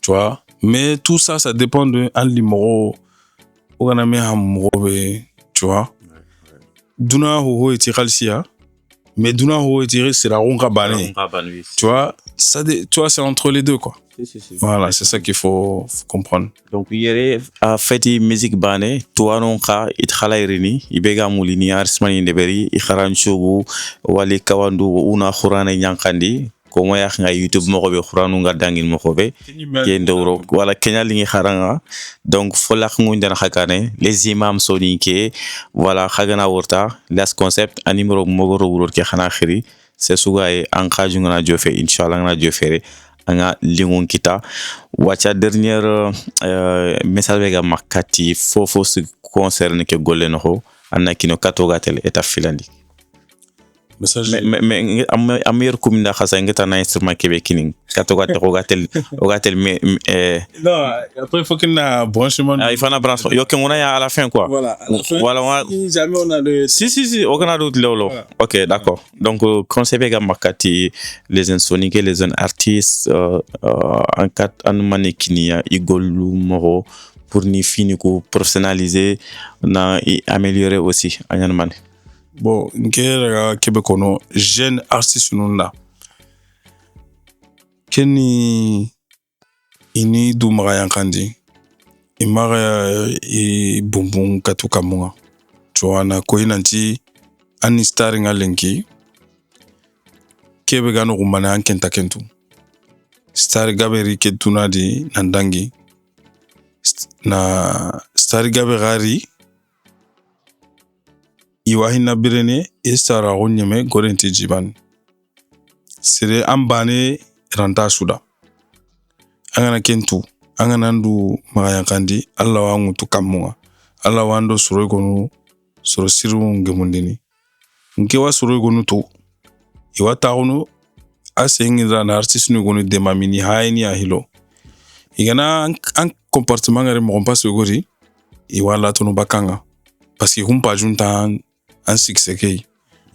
tu vois, mais tout ça dépend de un limoro oganame hamrobe, tu vois. Duna ho eti khalsia mais duna ho eti c'est la ronga bane, tu vois, tu vois, c'est entre les deux quoi. Voilà, c'est ça qu'il faut comprendre. Donc yere a feti musique bane tuwanon ka it khalairini ibega mulini arsmani ndeberi I kharanchogu wali kawandu una khurana nyankandi ko moya nga YouTube mo be khuranu nga dangin mo be yendoro wala kenya lingi kharanga donc fola ngundana khakane les imams soninke voilà khagana worta las concept animero mogoro wuror ke khana khiri c'est sugaye an khaju ngana jofe inshallah ngana jofere anga lingon kita wacha dernière message vega makati fofo se concerne ke gollen ho anna kino katoga tel eta filandi message mais amir kumina khasa ngeta na instrument kebe kinin katoga tel mais non après il faut qu'il y ait un branchement il faut un branchement yo que on a à la fin quoi voilà à la fin, voilà jamais on a le si on a d'autres lolo voilà. OK d'accord donc conseil vega makati les insoniques les jeunes artistes en quatre en manekinia igolu moro pour ni fini ko professionnaliser na améliorer aussi anyan bon ngera kebekono jeune artiste nunda keni ini du mara yankandi imara I bumbum katuka munga joana koinanti ani starring alenki kebe gano kumana ankenta kentu star gaberi ketuna di nandangi na star gaberi iwahina birene estara onyeme gorenti jiban sere ambane ranta suda angana kentu angana ndu magayankandi alla wangu tukamunga alla wando suro gonu suro siru ngemundini nke wa suro gonu to iwata gonu asengira na artiste nu gonu de mamini hayni ahilo igana an comportement ngare mo passe gori iwala to no bakanga parce que kumpa junta an sikseke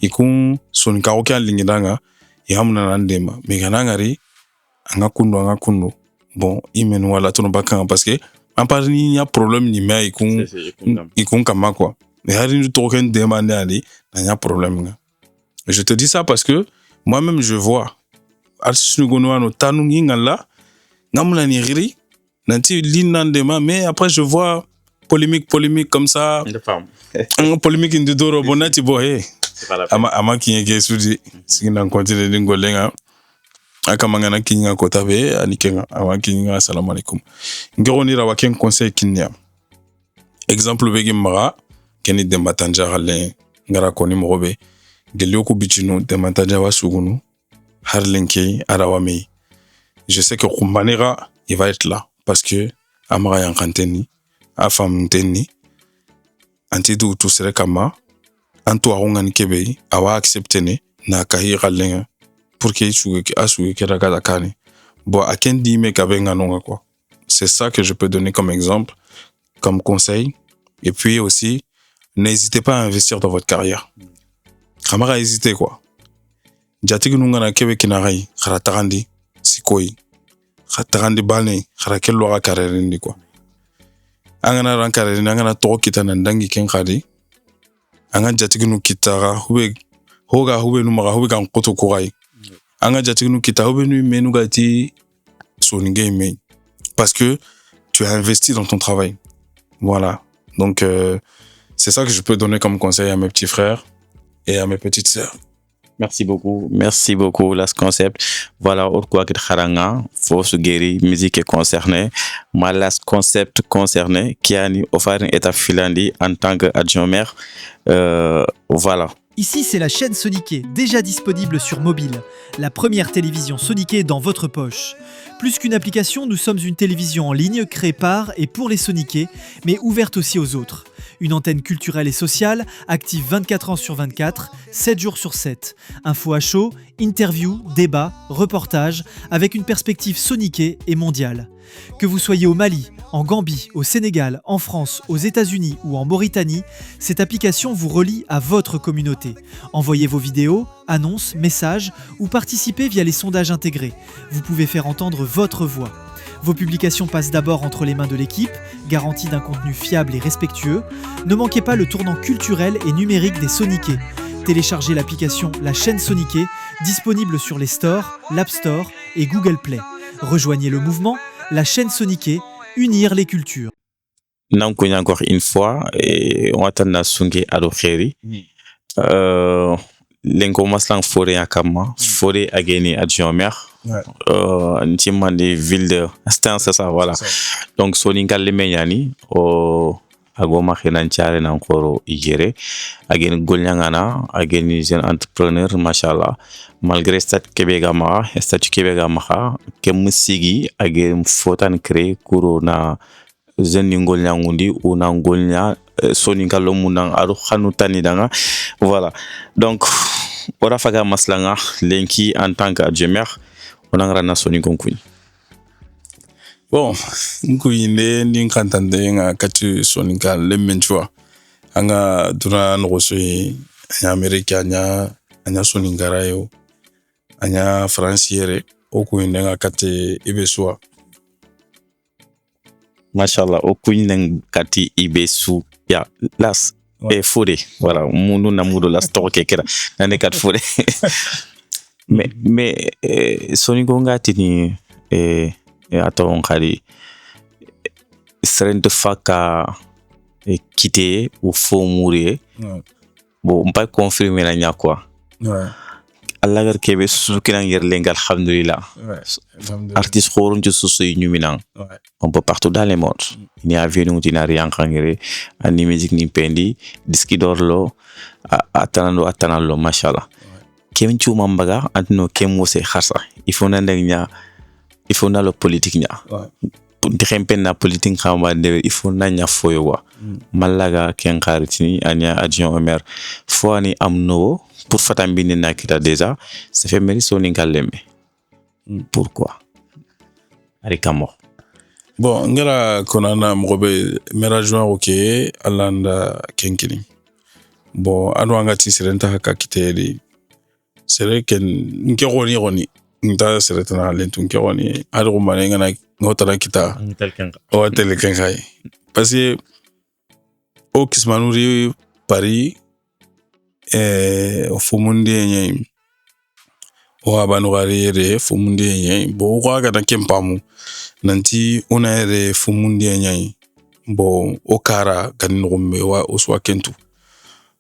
ikun son ka okan lingidanga ihamuna nandema meganangari anga kundu bon imen wala to no bakanga parce que en parni ya problème ni mais ikun kama quoi mais hari to ken demander ali na ya problème nga. Je te dis ça parce que moi-même je vois artiste ngono no tanu ngala ngamula ni riri nanti linandema mais après je vois polémique comme ça polémique indidoro bonati bo he ama kinye sudi sigina continue dingolenga akamanga na kinga kotabe anikenga ama kinga assalamu alaikum ngironi ra waken conseil kinya exemple begi mara keni de matanja halen ngara koni mobe gelioku bichino de matanja wasugunu harlenke arawame je sais que Kumanera il va être là parce que amara yankanteni afamteni antidu tu sere kama antu arungan kebe awa acceptene na kahi galenga pour que tu asuge kera kani bon akendi me kabenga nonga quoi. C'est ça que je peux donner comme exemple, comme conseil. Et puis aussi n'hésitez pas à investir dans votre carrière. Kamara hésiter quoi. Jati nunga na kebe kinarai kharatarandi sikoi khatarandi bane kharakello ga karerindi quoi. Angana rankare ngana to kita nandangi ken khadi anga jatiginu kitara hube numara hube kan koto korai anga jatiginu kita hube nu menu gati soninge me parce que tu as investi dans ton travail. Voilà. Donc c'est ça que je peux donner comme conseil à mes petits frères et à mes petites sœurs. Merci beaucoup, Las Concept. Voilà, autre quoi que Haranga, Force Guéri, musique est concernée. Ma Las Concept concerné, qui a offert une étape Finlandie en tant qu'adjoint maire. Voilà. Ici, c'est la chaîne Soniqué, déjà disponible sur mobile. La première télévision Soniqué dans votre poche. Plus qu'une application, nous sommes une télévision en ligne créée par et pour les Soniqués, mais ouverte aussi aux autres. Une antenne culturelle et sociale, active 24 ans sur 24, 7 jours sur 7. Infos à chaud, interviews, débats, reportages, avec une perspective soniquée et mondiale. Que vous soyez au Mali, en Gambie, au Sénégal, en France, aux États-Unis ou en Mauritanie, cette application vous relie à votre communauté. Envoyez vos vidéos, annonces, messages ou participez via les sondages intégrés. Vous pouvez faire entendre votre voix. Vos publications passent d'abord entre les mains de l'équipe, garantie d'un contenu fiable et respectueux. Ne manquez pas le tournant culturel et numérique des Soniqués. Téléchargez l'application La Chaîne Soniqué, disponible sur les stores, l'App Store et Google Play. Rejoignez le mouvement La Chaîne Soniqué, unir les cultures. Donc, encore une fois, on attend à Sunge Adokheri. Lenko maslang forêt à Kama, forêt à gagner à Diomer. Ntima des villes de c'est ça, voilà. Donc, Soningal le Menyani, agoma khinan chare nan koro igere agen golnyangana agen jeune entrepreneur machallah malgré statut kebega ma kem sigi agen fotan créer kuro na jeune ngolnyangundi ou na ngolnya Soningal lo munang aro khanu tani danga voilà. Donc ora faga maslanga lenki en tant qu'adjoint on a rana Soningon Queen. Bon, nkuine ni nkantande nga katu Soninka lemenchwa. Anga dura nroswe anya Amerika anya Soningara yo. Anya Franciere okuine nga kate ibeswa. Mashallah okuine kati ibesu ya las fure voilà mundu na mudo las toke kera nane kat fure. mais Soningo ngati ni attends kali serente faka quitter ou faut mourir bon on pas confirmer la nya quoi Allah gar kebe sukina ngir lengal alhamdulillah artiste khorun ci susu ñu minan un peu partout dans le monde ni avion dina rien ngere ani musique ni pendi disque d'or lo atanalo machallah kem ci mambaga antino kem wose kharsa il faut na le politique nya ndixempen na politique xamba de il faut na nya foyo wa malaga ken xaritini anya adjoint au maire fo ni amno pour fatambi ni nakita déjà ça fait mérite Soninka lembe pourquoi ari kamo bon ngala konana mrobe mera joint OK alanda kenkini bon anwanga ti serenta haka kiteli sere ken ngironi nta seretana lentu nkironi adu manenga na ngotala kita o telekenkai parce que o kismanuri Paris o fumundi yenye o abanu garere fumundi yenye bo ko aga na kempamu nanti ona ere fumundi yenye bo o kara kan ngombe wa oswa kentu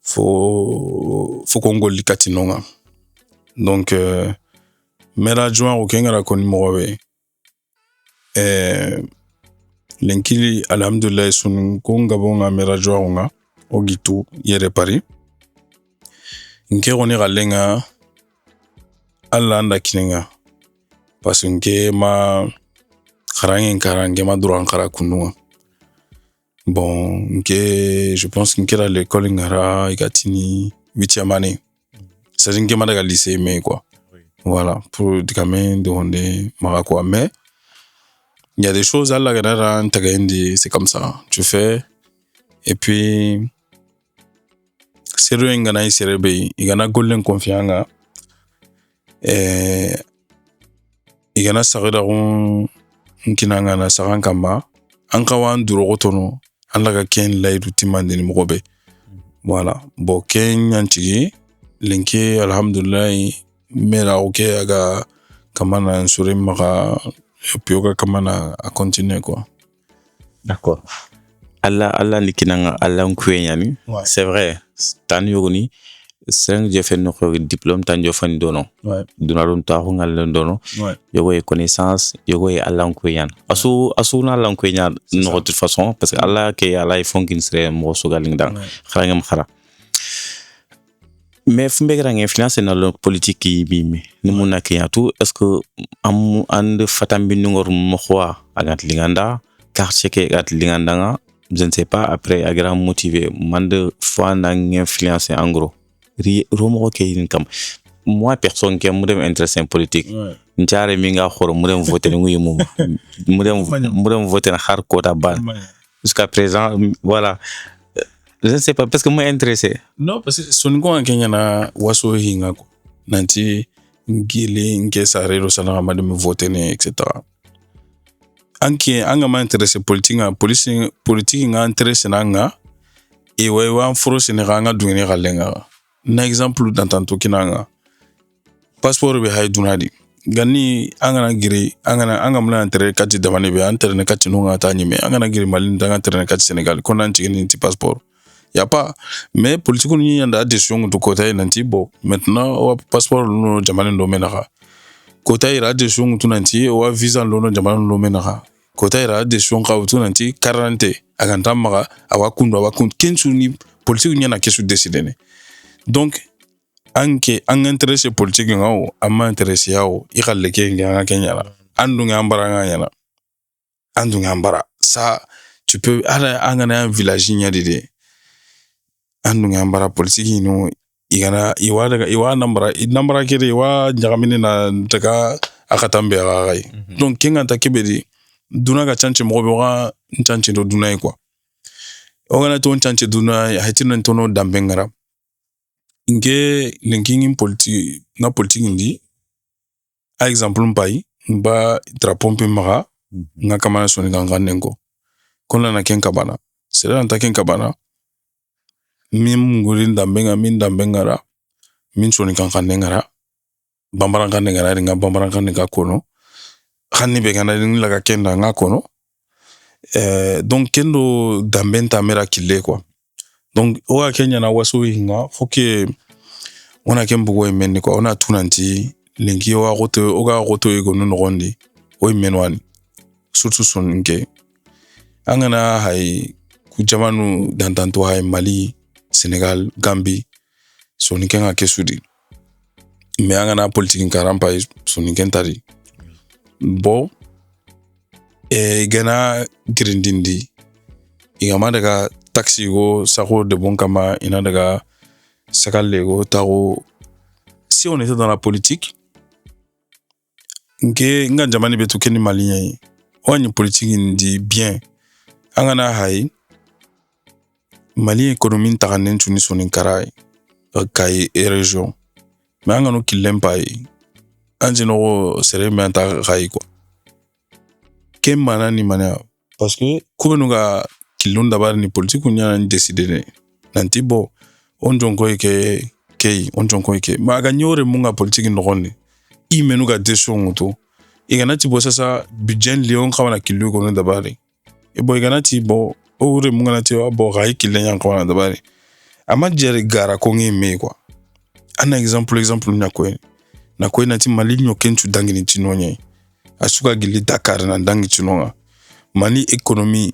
fo kongoli katinonga donc mera joint au kengara koni mowe lenkili alhamdulillah sun konga bonga mera joint nga ogitu yere Paris nke roni galenga alanda kinenga parce que ma karange ma droit kara kununga bon nke je pense que la l'école ngara igatini 8e année ça dit que ma daga lycée mais quoi voilà pour des gamins de Rondé Maracoa mais il y a des choses à la gadara c'est comme ça tu fais et puis c'est le ngana serebe igana golden confianga igana sagada on nkinanga na sarankamba ankawan durogotono anlaga ken laydu timande ni mogobe voilà bo ken nyantigi lenki alhamdulillah mera OK aga kamana sur maka pioga kamana a continuer quoi. D'accord. Allah likinanga Allah nkuenyani c'est vrai tani yogoni seng je fait no diplôme tan jo fan dono Ouais. dunalum ta ho ngal dono Ouais. yogo e connaissance yogo e Allah ko yan asu na Allah ko yan no de toute façon parce que Allah ke Allah fon kin sere mo so galing dang xarangam xara mais fu mbega ngi influence na lo politique yi bi mi ni mu nak ya tout est-ce que am and fatam bi ngor mo khwa agat linganda quartier ke agat linganda nga je ne sais pas après a grand motivé mande fois na influence en gros romo ke yin kam moi personne qui me dem intéressé en politique ntiare mi nga xoro mu dem voter nguy mu dem voter xar ko ta ban jusqu'à présent voilà je ne sais pas parce que moi intéressé non parce que son ko en Kenya na waso hinga ko nanti ngile nke sarero sana ma dem voter ne etc anki anga ma intéressé politique nga intéressé nga e wa force ne nga dungene galenga na exemple d'antanto kinanga passeport be hay dunadi ganni anga giri anga mla intérêt kati demande be intérêt kati no nga tani me anga giri malin danga intérêt kati Sénégal ko nan ci ni passeport y a pas mais politique ni yanda addition to côté nanti bon maintenant o passeport no jamane do menaha côté ira addition to nanti o visa no jamane do menaha côté ira addition ka to nanti 40 aganta maga awa kun kensu ni politique ni na kesu décider donc anke ang intéressé politique ngao amma intéressé yao ikalle ke nga Kenya la andu ngambara ça tu peux ala angana village nya dide andu ngambara politique no igana iwa nambara kere iwa nyagamine na taka akatambe agai donc kenga takebedi duna ga chanche mobe wa nchanche do duna quoi ogana to nchanche duna haitino ntono dambengara nge linking politique ndi a exemple mpai ba drapeau mpe mara nga kamana soni ganga nengo kona na ken kabana sera na ken kabana min nguri ndambengara min soni ganga nengara bambaranga nengara nga bambaranga nenga kono khani be kana ni laga kenda nga kono donc kendo dambenta mera kille quoi. Donc oga Kenya na waso hinga foke ona kembugo emenni ko ona tunanti lengi oga roto ego no rondi o menwani surtout son nke angana hay ku jamanu dantanto hay Mali Sénégal Gambie son kenga kesudi mais angana politique nkarampa son kentari bo gana grindindi igama daga taxi go sako de bon kama ina daga sakalego taro. Si on était dans la politique nga jamani betu keni malien oni politique ndi bien angana hay Mali économie taranen tuni sonin karai kai région mais angano kilempai anjino sere menta kai quoi kem manani mana parce que kubenuga kilon d'abord ni politique on a décidé ne nanti bo on jonko ke ma ganyore munga politique ndogoni I menuga décision to iganati bo sasa budget lion kawana kilu ko d'abord e bo iganati bo ore munga nati bo gai kilen yan kawana d'abord ama jere gara ko ngime quoi un exemple na ko nati malinyo kentu dangini tinonye asuka gili Dakar na dangi tinonga Mali économie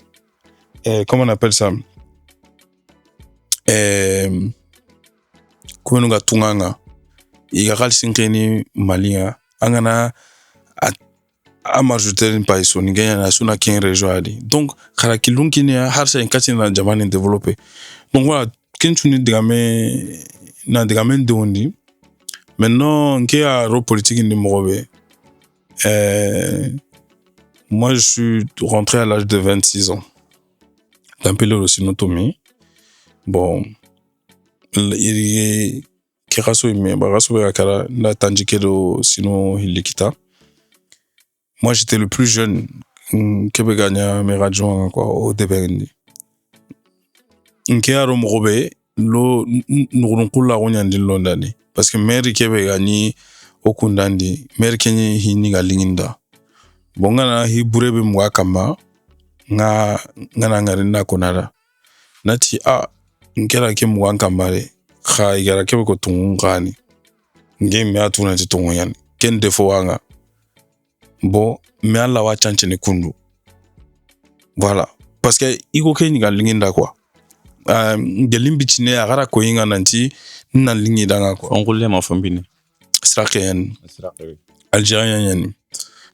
comment on appelle ça comment on a tunganga igal sinkeni Malia angana a majorité pas iso ni gagna na suna kin région ali donc kala kilunki ni harsa enkati na jamani développé donc voilà kentuni digame dondi maintenant nke a rôle politique ni mobe moi je suis rentré à l'âge de 26 ans d'un peu l'osinotomie bon il kiraso ime baraso yakara na tanjikedo sino hilikita. Moi j'étais le plus jeune qui gagna mes radios quoi au début nke aro mobe lo nurunkula onyandi londani parce que mère qui gagné okundandi mère kenyi hini galinginda bongana hi burebe mwakamba nga ngarinda konara nati nkera ke mwankambare kha igara kebe ko tungu ngani nge me atuna ti tungu yani ken defo wanga bon me alla wa chanche ni kundu voilà parce que iko ken ga linginda quoi gelim bitine agara ko yinga nanti nan lingi danga quoi ongulle ma fombine sraken algérien yani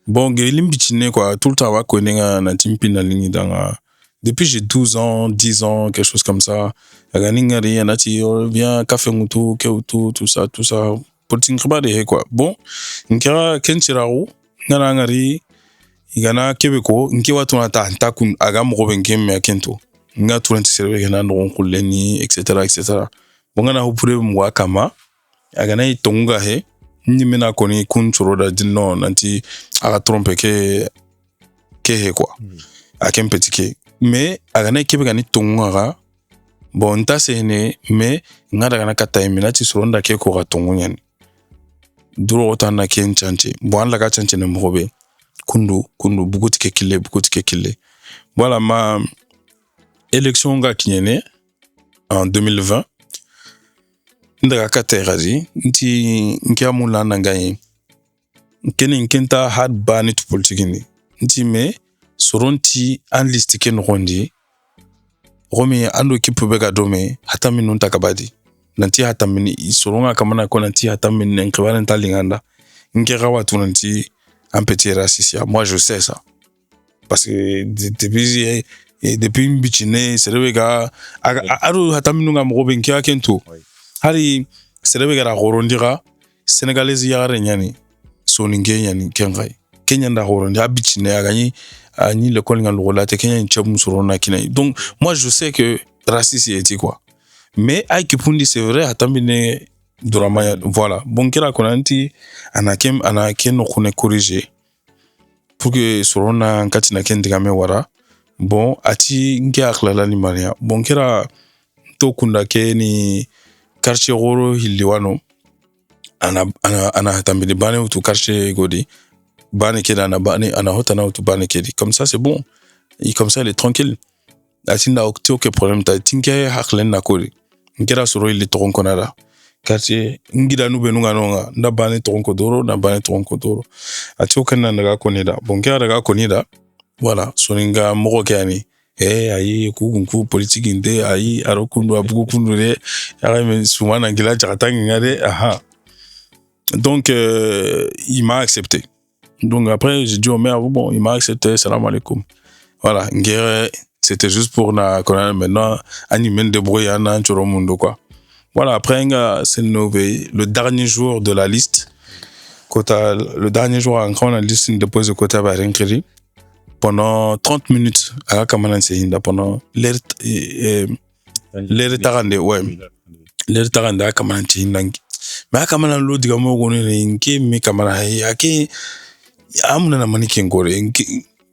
bon gelim bitine quoi tout le temps wa ko ninga nanti mpina lingi danga depuis j'ai 12 ans 10 ans quelque chose comme ça aganingari yanati bien café mutu keutu tout ça politique khaba de quoi bon nkira kenchiraru ngana ngari igana kebeko nki watu na ta kun aga mo ben game kento nga turanti serve gana no kuleni etc bon ngana hupure mwa kama aga na itonga he ni mena koni kun choroda dinno nanti aga trompe ke he quoi a kem petike mais aga na kebe gani tonga bon nta sene mais ngada gana kata imina ti soronda ke ko ga tongo nyani duro otana ken chanche bon la ga chanche ne mobe kundu bukuti ke kille voilà ma élection ga kinyene en 2020 ndaga kata razi nti nkiamula na gagné kenen kenta had bani to politique ni nti me soronti an liste ken rondi romi ando kipu bega dome hata minun takabadi nanti hata mini soronga kamana ko nanti hata mini nkibana ntalinganda nkera watu nanti un petit raciste. Moi, je sais ça. Parce que depuis Mbichine, c'est le gars. Aro hataminunga mroben kia kento. Hari c'est le gars rorondira sénégalais yare nyani. Soninge nyani kengai. Kenya nda rorondi Mbichine agani ni le kolinga lola te Kenya nchabu surona kina. Donc moi je sais que raciste est quoi. Mais ai kipundi c'est vrai hatamine Durama, voilà. Bon, kira konanti anaken no kone corriger pour que sorona nkati na ken digame wara. Bon, ati nge akhlala ni maria. Bon, kira to kunda ke ni quartier goro hiliwano ana hatambili bane utu quartier godi bane keda ana bane ana hotana utu bane kedi. Comme ça c'est bon. Et comme ça il est tranquille. Ati na aucun problème ta tinke haklen na kori. Nkira soro il est tronconara. Quartier ngida nube nunga nonga nda bane tronco doro ati okana ndaga konida bonka daga konida voilà soninga moko kani ayi ku politique inde ayi arokundu abuku kundu de yare soumana ngila jakatangi ngade aha donc il m'a accepté donc après j'ai dit au maire bon il m'a accepté salam alaikum voilà ngere c'était juste pour na connaître maintenant animer débrouiller na choro mundo quoi. Voilà, après, c'est le dernier jour de la liste. Le dernier jour, quand on a liste, on dépose le quota à Rinkeri. Pendant 30 minutes, à la Kamanan Sehinda, pendant l'air tarande, ouais. L'air tarande à Kamanan Sehinda. Mais à Kamanan l'eau, digamo, on est inké, mais Kamanan, yake, amuna na maniki ngore.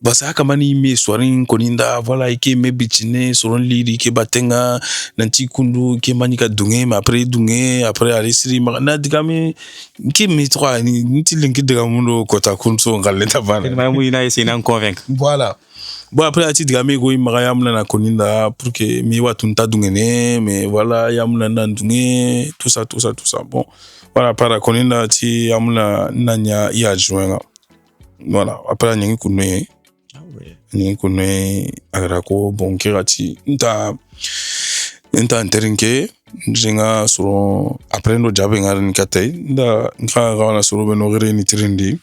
Basa kamani me soirin koninda voilà ike me bitine soron liri ke batenga nanti kundu ke manika dunge mais après alisiri na digame ke me trois ni tilinki digamundo kota kunso ngaleta bana ma mu ina essayer d'en convaincre voilà bon après ati digame go imara yamna na koninda pour que mi watunta dungene mais voilà yamna na dunge tout ça bon voilà para koninda ati yamna nanya ya joinga voilà après nyangi kunwe ni kone agrako bon kirati nta interinke jinga suro après no jabe ngara ni katay nda nka gawana suro beno gere ni tirindi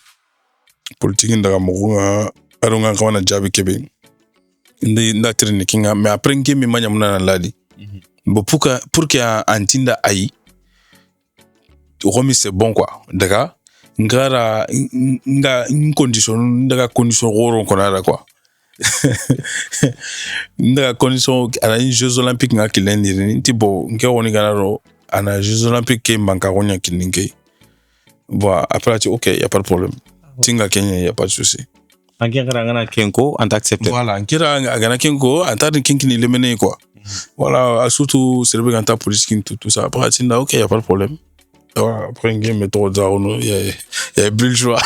politique ndaga moga aronga gawana jabe kebe nda tirindi kinga mais après nge mi manya muna ladi bo pour que antinda ai remis c'est bon quoi daga ngara nga condition daga condition goro konara quoi ndaga condition ana Jeux Olympiques nga kilendi nti bo nke woni ganaro ana Jeux Olympiques ke manka gonya kininge bon après tu OK y a pas de problème tinga Kenya y a pas de souci ngara ngana kenko anta accepté voilà ngara ngana kenko anta kinkini lemene quoi voilà surtout c'est le ganta politique tout ça après tinda OK y a pas de problème. Après une game méthode d'Arnaud, il y a plus le choix.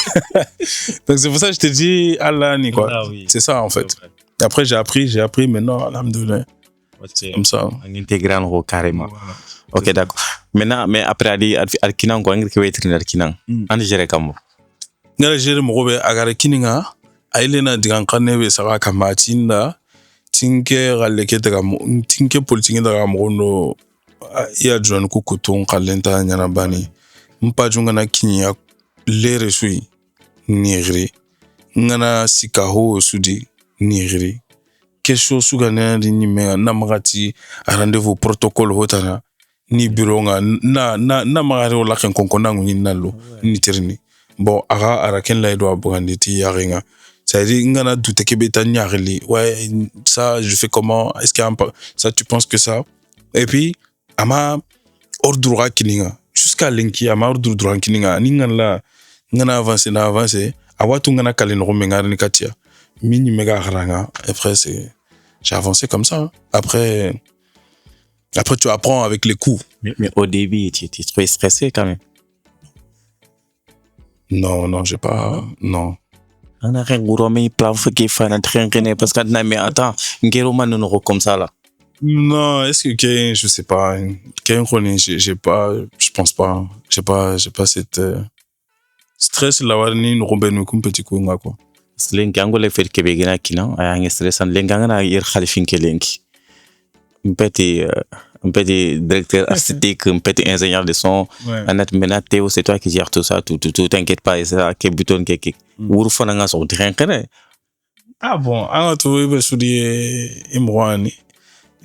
Donc c'est pour ça que je te dis Allah ni quoi. Ah, oui. C'est ça en fait. Et après j'ai appris maintenant alhamdoulilah. C'est comme ça. En intégrant carrément. Voilà. OK, d'accord. maintenant mais après al kinan ko ngir ke wetri al kinan an jere kamo ngara jere mo be agara kininga ailena digan kanne be saka kamatinda tinke galle ke daga tinke politique daga mo no ya juan ku kuton kalenta nyana bani mpa junga na kinya lere sui nigri ngana sikaho sudi nigri kesho suga na ni me na magati a rendez-vous protocole hotana ni bureau nga na magare wala ken konkona ngi nallo ni terni bon aga araken la do abanditi yaringa ça dit ngana doute ke beta nyarli ouais ça je fais comment est-ce qu'il y a ça tu penses que ça et puis ama ordre kininga jusqu'à linki ama ordre kininga ni ngana avancer awatu ngana kalen romengar ni katia mini mega haranga après c'est j'ai avancé comme ça hein. Après tu apprends avec les coups mais au début tu étais trop stressé quand même. Non j'ai pas non on a rien gourmé plan qui fait un train parce que mais attends ngero man no comme ça là. Non, est-ce que je sais pas j'ai pas je pense pas j'ai pas cette stress la warni no rombenu competi ko ngako lenki angole fer kebe gina kina ay ngi stress an lenga ngana yer khalifin ke lenki mpeti directeur artistique mpeti ingénieur de son anat menaté c'est toi qui gère tout ça tout t'inquiète pas ça ke bouton ke wuru fana nga so train kene ah bon anga to be sudi imrani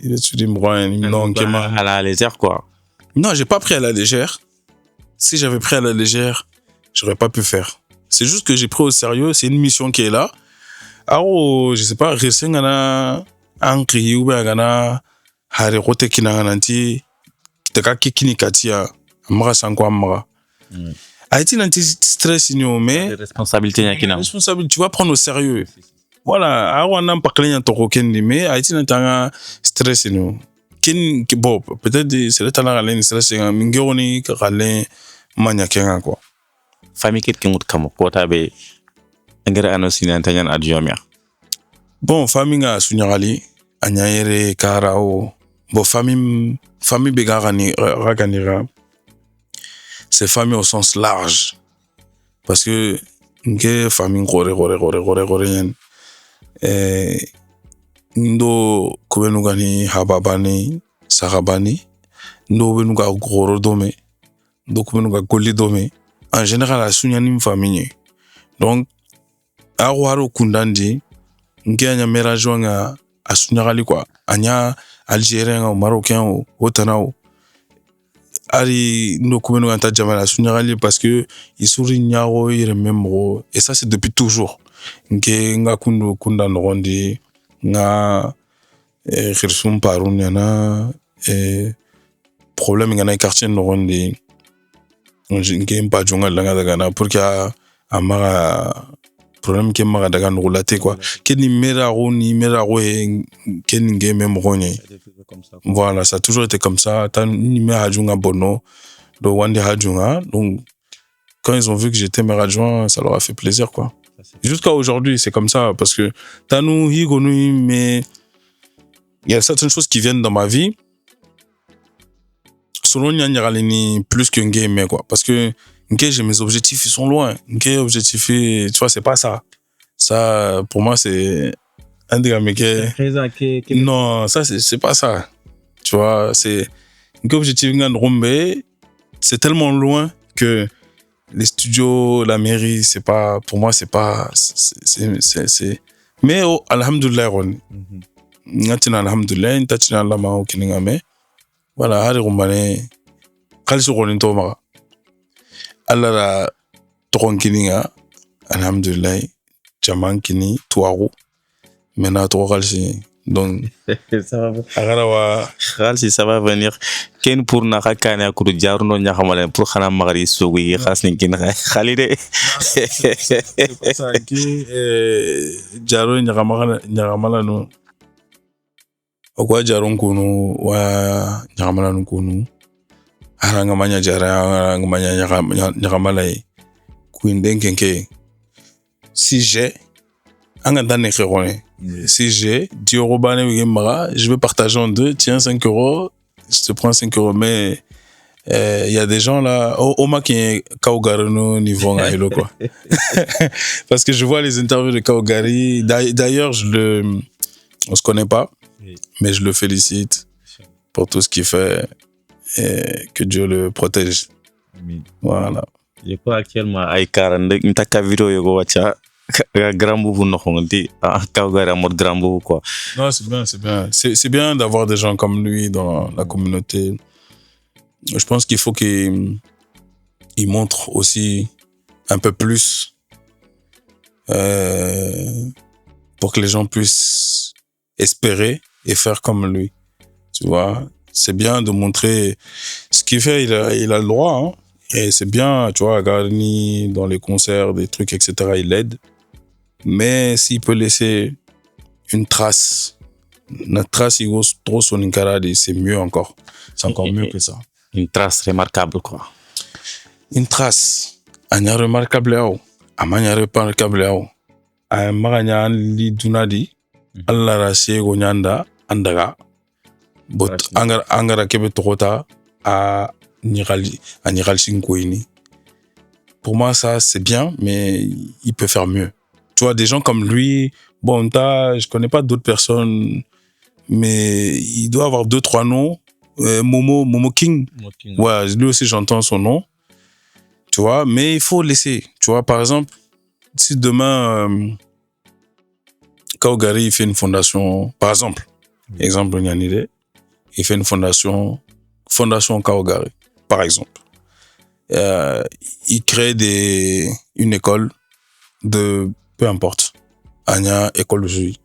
il est sudi imrani non kema à la légère quoi. Non, j'ai pas pris à la légère. Si j'avais pris à la légère, j'aurais pas pu faire. C'est juste que j'ai pris au sérieux, c'est une mission qui est là. Alors, je sais pas, resengana ankri ou gana hare rote kinanganti kitaka kikini katia amara sanko amara. Haïti nanti stress inyo mais responsabilité yakina. Responsabilité, tu vas prendre au sérieux. Voilà, alors on a pas clair toko kendi mais Haïti nanti stress inyo. Ken bon, peut-être c'est le talent à stress ngironi kalen manya kenga quoi. Famille ket kengut kamo kota be ngara anosi nantanyan adjomia. Bon, famille nga sunyali anyayere karao. Bon, famille begarani raganira. C'est famille au sens large. Parce que nge famille gore yen. Ndo kubenugani hababani sarabani. Ndo benuga goro dome. Ndo kubenuga goli dome. En général, la sunyani famille. Donc, awaro kundandi nke anya mera joanga asunyali quoi anya algérien ou marocain ou otanao ari no kumeno anta jamana asunyali parce que isuri nyaro ire memro et ça c'est depuis toujours nke nga kunda nondi nga khirsum parun yana problème ngana quartier nondi nke mpa jonga langa daga na pour que amara problème qui m'a daga nulate quoi keni meraro ni meraro keni game mronye voilà ça a toujours été comme ça ta ni me hajunga bono do wande hajunga donc quand ils ont vu que j'étais maire adjoint ça leur a fait plaisir quoi jusqu'à aujourd'hui c'est comme ça parce que tanu higonu mais il y a certaines choses qui viennent dans ma vie selon ni plus qu'un game quoi parce que ok, j'ai mes objectifs, ils sont loin. Ok, objectifs, tu vois, c'est pas ça. Ça, pour moi, c'est un des gars, non, ça, c'est pas ça. Tu vois, c'est un objectif, c'est tellement loin que les studios, la mairie, c'est pas, pour moi, c'est pas, c'est, mais oh, alhamdoulilah, ngatina alhamdoulilah, ntatina lama okiningame. Voilà, hari rumbane, kalisu roninto mara. Allah toron kininga alhamdulillah jaman kini tuaru mena to galsi donc ça va agarawa galsi ça va venir ken pour na kakane akuru jarno nyaxamale pour xana magari sogi xasni kin khalide ça qui jaro nyaxamala no okwa jaron kunu wa nyaxamala no kunu aranga manya jara aranga manya nyagamalaye kuindenkenke si j'ai anga dane khirone si j'ai 10 € bane maga je vais partager en deux tiens 5 €, je te prends 5 € mais Il y a des gens là, au Maki Kaugarino niveau Ngailo quoi. Parce que je vois les interviews de Kaugari. D'ailleurs, on se connaît pas, mais je le félicite pour tout ce qu'il fait et que Dieu le protège. Voilà. Je crois actuellement ay 40 ntaka vidéo yogo wacha grand boubou no xonti Kaugari en mode grand boubou quoi. Non, c'est bien, c'est bien. C'est bien d'avoir des gens comme lui dans la communauté. Je pense qu'il faut qu'il montre aussi un peu plus pour que les gens puissent espérer et faire comme lui. Tu vois, c'est bien de montrer ce qu'il fait, il a le droit. Hein. Et c'est bien, tu vois, Garni dans les concerts, des trucs, etc., il aide. Mais s'il peut laisser une trace, notre trace, il gosse trop son Inkaradi, c'est mieux encore. C'est encore mieux que ça. Une trace remarquable quoi. Une trace, anya remarquable ao, amanya remarquable ao. A maganya li dunadi, alla rashe go nyanda andaga. But angara kebe tokota a niral sinkoini. Pour moi ça c'est bien, mais il peut faire mieux. Tu vois, des gens comme lui, bon, je connais pas d'autres personnes, mais il doit avoir 2-3 noms. Momo King. Ouais, lui aussi j'entends son nom. Tu vois, mais il faut laisser. Tu vois, par exemple, si demain Kaugari fait une fondation, par exemple, exemple Nyanide, il fait une fondation Kaugari, par exemple. Il crée une école de peu importe. Anya école de jury,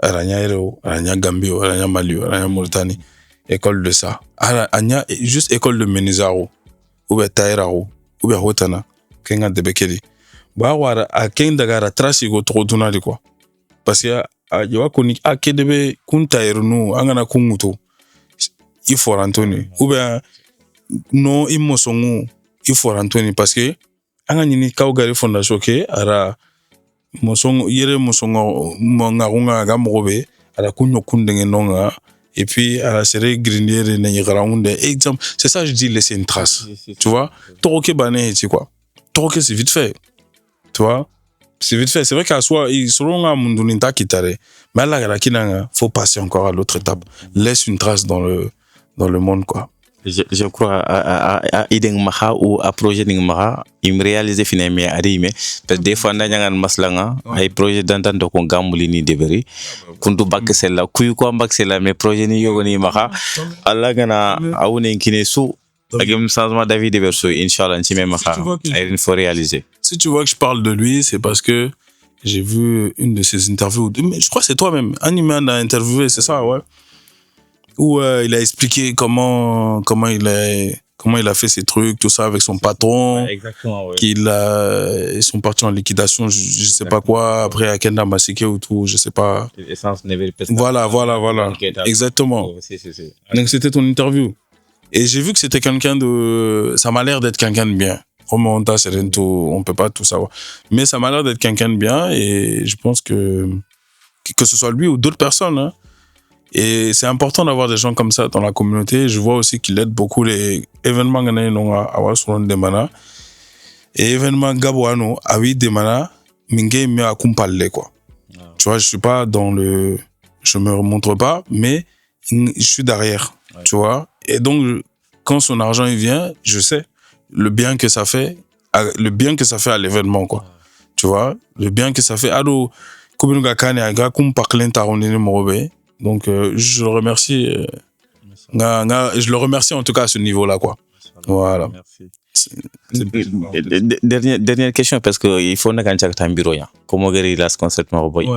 Aranya Hero, Aranya Gambio, Aranya Malio, Aranya Mauritanie. École de ça. Anya juste école de Menizaro ou bien Tairaro ou bien Hotana kenga de Bekeli. Ba wara a kenda gara trace go trop dunali quoi. Parce que yawa koni a kedebe kun Tairunu angana kunguto. Il faut Anthony ou bien non imosongu il faut Anthony parce que angani ni Kaugari fondation ke ara mosongo yere mosongo ngarunga gamobe ara kunyo kundenge nonga. Et puis, à la série Grinier, exemple, c'est ça, je dis, laisser une trace. Tu vois? Toroke bané, tu quoi? Toroke, c'est vite fait. Tu vois? C'est vite fait. C'est vrai qu'à soi, ils seront à Munduninta Kitare. Mais là, il faut passer encore à l'autre étape. Laisse une trace dans le monde, quoi. Je crois à ideng maha ou à projet ding maha im réaliser finalement arime parce que des fois na nyangan maslanga ay projet d'entente ko gambuli ni deberi kuntu bak sella kuy ko bak sella mais projet ni yogo ni maha alla gana awune kine su agem changement d'avis de verso inchallah ci même maha ay faut réaliser. Si tu vois que je parle de lui, c'est parce que j'ai vu une de ses interviews. Mais je crois que c'est toi-même. Animan a interviewé, c'est ça, ouais. Où il a expliqué comment il a fait ses trucs, tout ça avec son patron. Ouais, exactement, ouais. Ils sont partis en liquidation, je sais pas quoi, après à Kenda Masike ou tout, je sais pas. Voilà. Exactement. Donc c'était ton interview. Et j'ai vu que c'était ça m'a l'air d'être quelqu'un de bien. Romonta, Serento, on peut pas tout savoir. Mais ça m'a l'air d'être quelqu'un de bien et je pense que ce soit lui ou d'autres personnes, hein. Et c'est important d'avoir des gens comme ça dans la communauté. Je vois aussi qu'il aide beaucoup les événements à Wasolon Demana. Et événements Gabouano, à 8 Demana, Mingue me a kumpale, quoi. Tu vois, je suis pas je me montre pas, mais je suis derrière, tu vois. Et donc, quand son argent il vient, je sais le bien que ça fait à l'événement, quoi. Tu vois, le bien que ça fait. Ado, Kubinuga Kane, Aga Kumpaklen Tarondine Morobe. Donc, je le remercie. Je le remercie en tout cas à ce niveau-là, quoi. Voilà. Merci. Dernière question, parce qu'il faut que un bureau. Comment il a ce concept,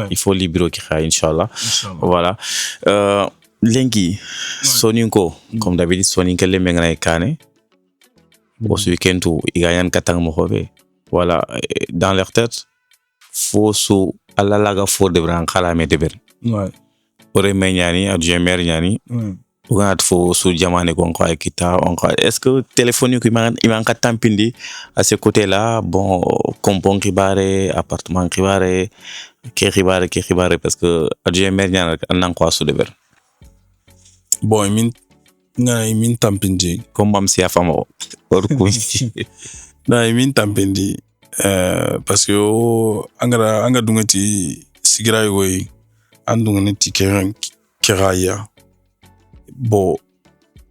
il faut le bureau qui a, Inch'Allah. Voilà. Lenki, Soninko, comme d'habitude, Soninko, les mengaï kane. Au ce week-end, il y a un katang mohove. Voilà. Dans leur tête, faut sous Allah laga faut de bran khalame de ber. Ouais. Ore menyani adje mer nyani ugat fo su jamane ko ko kita est-ce que téléphone ko iman ka tampindi à ce côté là bon compon kibare appartement kibare ke kibare parce que adje mer nyani nan ko su de ber bon nga imin tampindi comme mam si afamo or ko na imin tampindi parce que anga dungati sigira yoy andungani ti keraya bon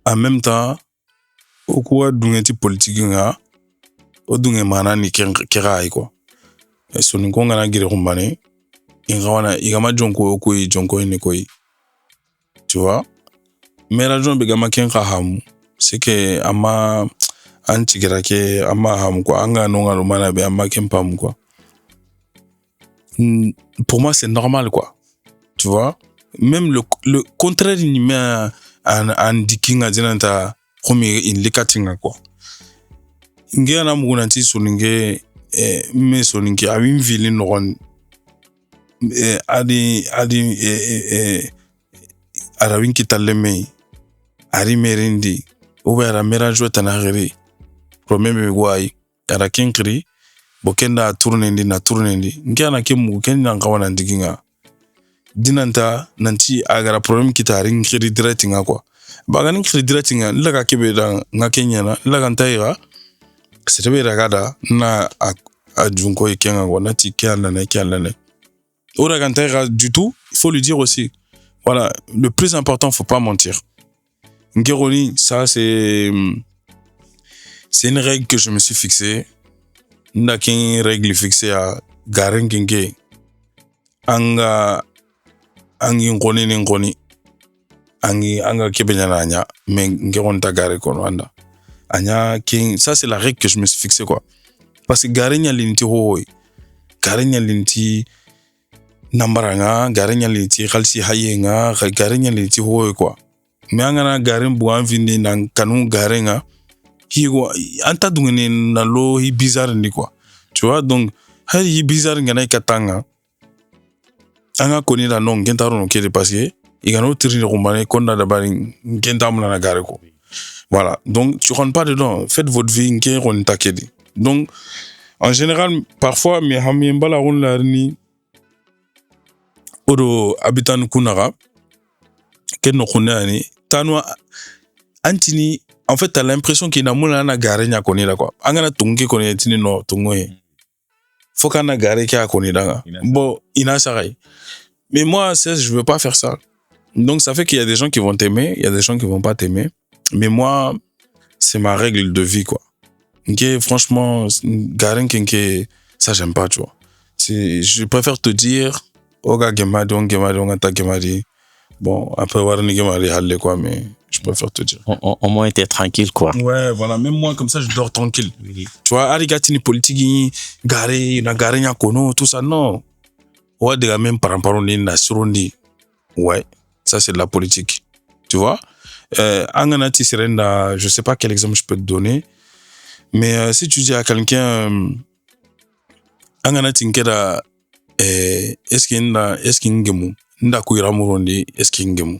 en même temps o ko dungati politique nga o dunge mana ni kerai quoi so ni ko ngana gire kumbane ingawana igama jonko ko jonko ni koy tu vois mais la raison begama ken khaham c'est que ama antigira ke ama ham quoi anga nonga no mana be ama ken pam quoi. Pour moi c'est normal quoi, tu vois, même le contraire ni me an dikinga dinanta comme in likatinga quoi nge na muguna ti soninge me soninge awin vili nogon adi arawin kitaleme ari merindi ou era merajo tanagiri problème wai ara kinkri bokenda tournendi na tournendi nge na kemu kenda ngawana dikinga dinanta nanti agara problème kitari ngiri directinga quoi baga ngiri directinga laga kebe da ngakenya na laga ntaiga c'est regada na adjunko ekenga wana ti kiala na ora ga ntaiga du tout, il faut lui dire aussi voilà, le plus important faut pas mentir. Ngironi, ça c'est une règle que je me suis fixée. N'a qu'une règle fixée à garen kenge anga angi ngoni anga kebenya nanya mais ngiron ta gare kono anda anya king, ça c'est la règle que je me suis fixée quoi, parce que garenya linti hoy garenya linti nambaranga garenya linti khalsi hayenga garenya linti hoy quoi, mais anga garen buan vindi nan kanu garenga higo anta dungene na lo hi bizarre ni quoi, tu vois. Donc hi bizarre ngana katanga anga koni la non gentaro no kede parce que igano tiri rombane konda dabari gentamla na gare ko. Voilà, donc tu rentres pas dedans, faites votre vie nge ron takedi. Donc en général parfois mais hamien bala ron la ni odo habitant kunara ken no kunani tanwa antini. En fait, t'as l'impression qu'il y a un gare qui a connu là quoi. Angana tungi connaît tini no tungoe. Faut qu'on a gare qui a connu là. Bon, ina sarai. Mais moi, je veux pas faire ça. Donc ça fait qu'il y a des gens qui vont t'aimer, il y a des gens qui vont pas t'aimer. Mais moi, c'est ma règle de vie quoi. Ok, franchement, gare kenke, ça j'aime pas tu vois. Je préfère te dire, oga gemadi, on ta gemadi. Bon, après voir ni gemadi halle quoi, mais je préfère te dire. Au moins t'es tranquille quoi. Ouais, voilà, même moi comme ça je dors tranquille. Oui. Tu vois, arigati ni politique garé, na garé nya kono, tout ça non. Ouais, de la même par rapport ni na surondi. Ouais, ça c'est de la politique. Tu vois? Anganati serenda, je sais pas quel exemple je peux te donner. Mais si tu dis à quelqu'un anganati nkeda est-ce qu'il ngemu nda kuira murondi est-ce qu'il ngemu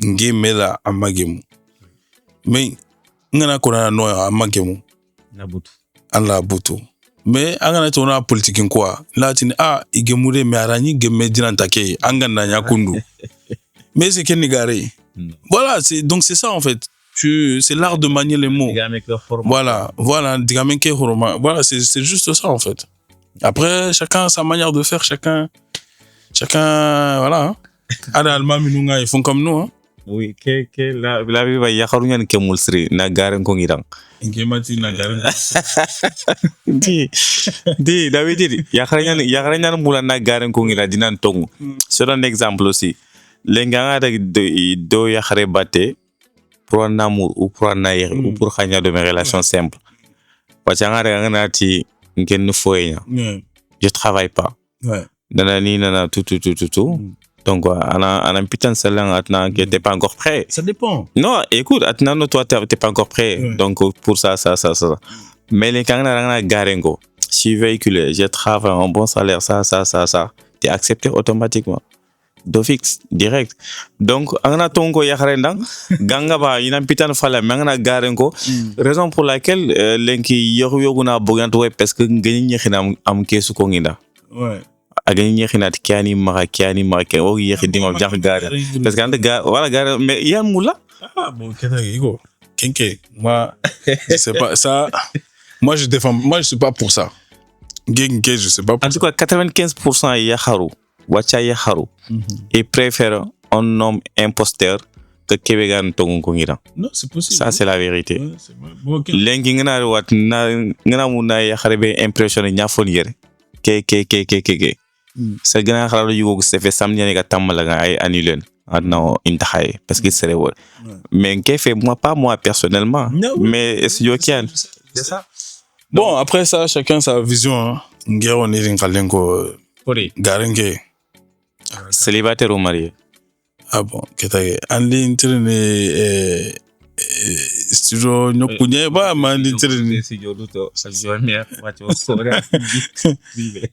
nge mela amagemu mais ngana kona no amagemu na butu ala butu mais angana tona politique quoi là tini igemure mais arani gemme dinantake angana nyakundu mais c'est ken garé. Voilà, donc c'est ça en fait, c'est l'art de manier les mots. Voilà digamenke horoma, voilà, c'est juste ça en fait. Après chacun sa manière de faire, chacun voilà. Ada alma minunga ils font comme nous hein. Oui, la vie va yakarunya ni kemulsri na garen ko ngirang. Ngemati na garen. Di David yakaranya mula na garen ko ngira dinan tongu. C'est un exemple aussi. Lenganga do yakare baté pour un amour ou pour un aïr ou pour khanya de mes relations simples. Wachanga ngana ti ngen foyenya. Je travaille pas. Ouais. Nana tout. Donc, un putain de salaire atna qui t'es pas encore prêt. Ça dépend. Non, écoute, atna toi t'es pas encore prêt. Ouais. Donc pour ça. Mais les kanana garengo, si véhiculé, je travaille un bon salaire, ça, t'es accepté automatiquement. D'office, direct. Donc, angana tongo yakarendang, ganga ba ina putain de fala, mangana garengo. Raison pour laquelle lenki yoguna boganto parce que ngeni am kesu konginda. Ouais. agani yexinat kiani maka o yexi dima jax gare parce que ande ga wala gare mais yan moula Ah bon, Igo. Kenke, moi, je sais pas ça. Moi, je suis pas pour ça. Kenke, je sais pas pour en tout cas 95% yaxaru wacha yaxaru et préfère un homme imposteur que kebegan tongon ko ngira. Non, c'est possible. Ça c'est la vérité. Ouais, c'est vrai. Bon, ok. Lengi ngana wat na ngana mu na yaxare be impressionné ñafon yere ke sa gana xalalu yugo se fait samedi ga tamala ga ay annuler adna intahay parce que c'est vrai mais qu'est fait moi personnellement Non, mais c'est Yokian C'est ça. Bon, après ça, chacun sa vision. Hein. Ngero on est ko garenke. célibataire ou marié. Ah bon, qu'est-ce que andi internet studio nyokunye ba mandi internet.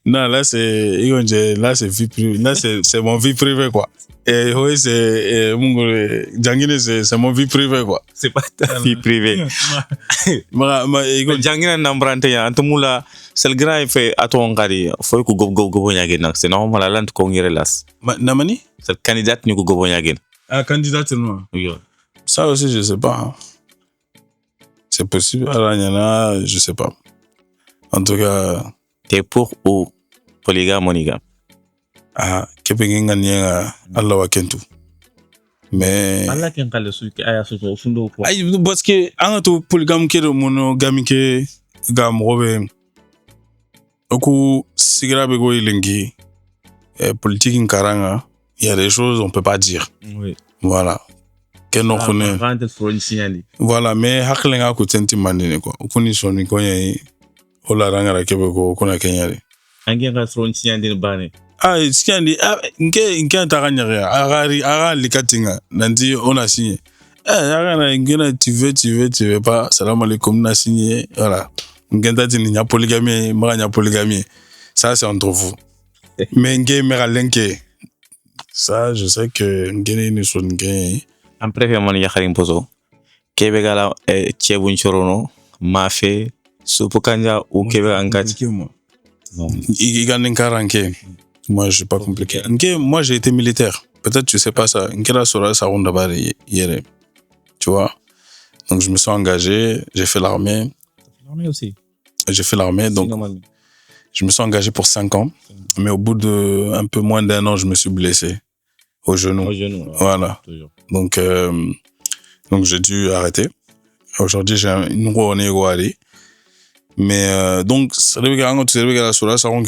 Non, là c'est vie privée. Là c'est mon vie privée quoi. Et oui, c'est Djangine c'est mon vie privée quoi. C'est pas ta vie privée. Jangina nambrante ya antumula sel grand fait aton ngari foy ko go nyage nak c'est normal lant ko ngire las. Namani? Cette candidate ni ko go nyage. Ah, candidate non. Oui. Ça aussi je sais pas. Hein. C'est possible. Alors il y en a, je sais pas. En tout cas, t'es pour ou polygame monogame? Ah, kepengenga nienga Allah wa kentu. Mais Allah ken kale su ki aya su fundo ko. Ay parce que anga to polygame ke monogame ke gam robe. Oku sigra be go ilengi. Politique in karanga, il y a des choses on peut pas dire. Oui. Voilà. Ken no khone. Voilà, mais haklenga ko tenti mandine quoi. Okuni soni ko yai ola ranga ra kebe ko kuna kenyari. Angenga throne signali bane. Ah, skandi nke antaganya aga likatinga nandi on a signé. Aga na ngena tu veux pas salam alaikum na signé voilà. Ngenda tini nya polygamie, mara polygamie. Ça c'est entre vous. Mais nge mera lenke. Ça je sais que ngene ni son nge. En préfère man yakharim poso. Kebe gala chebun chorono, mafe, soupe kanja ou kebe angati. Non. Iganen karanke. Moi, je suis pas compliqué. Moi, j'ai été militaire. Peut-être tu sais pas ça. Tu vois. Donc, je me suis engagé. J'ai fait l'armée. L'armée aussi. J'ai fait l'armée. Donc, je me suis engagé pour 5 ans. Mais au bout de un peu moins d'1 an, je me suis blessé au genou. Au genou. Voilà. Toujours. Donc, j'ai dû arrêter. Aujourd'hui, j'ai une roue en mais donc, ça veut dire que ça rend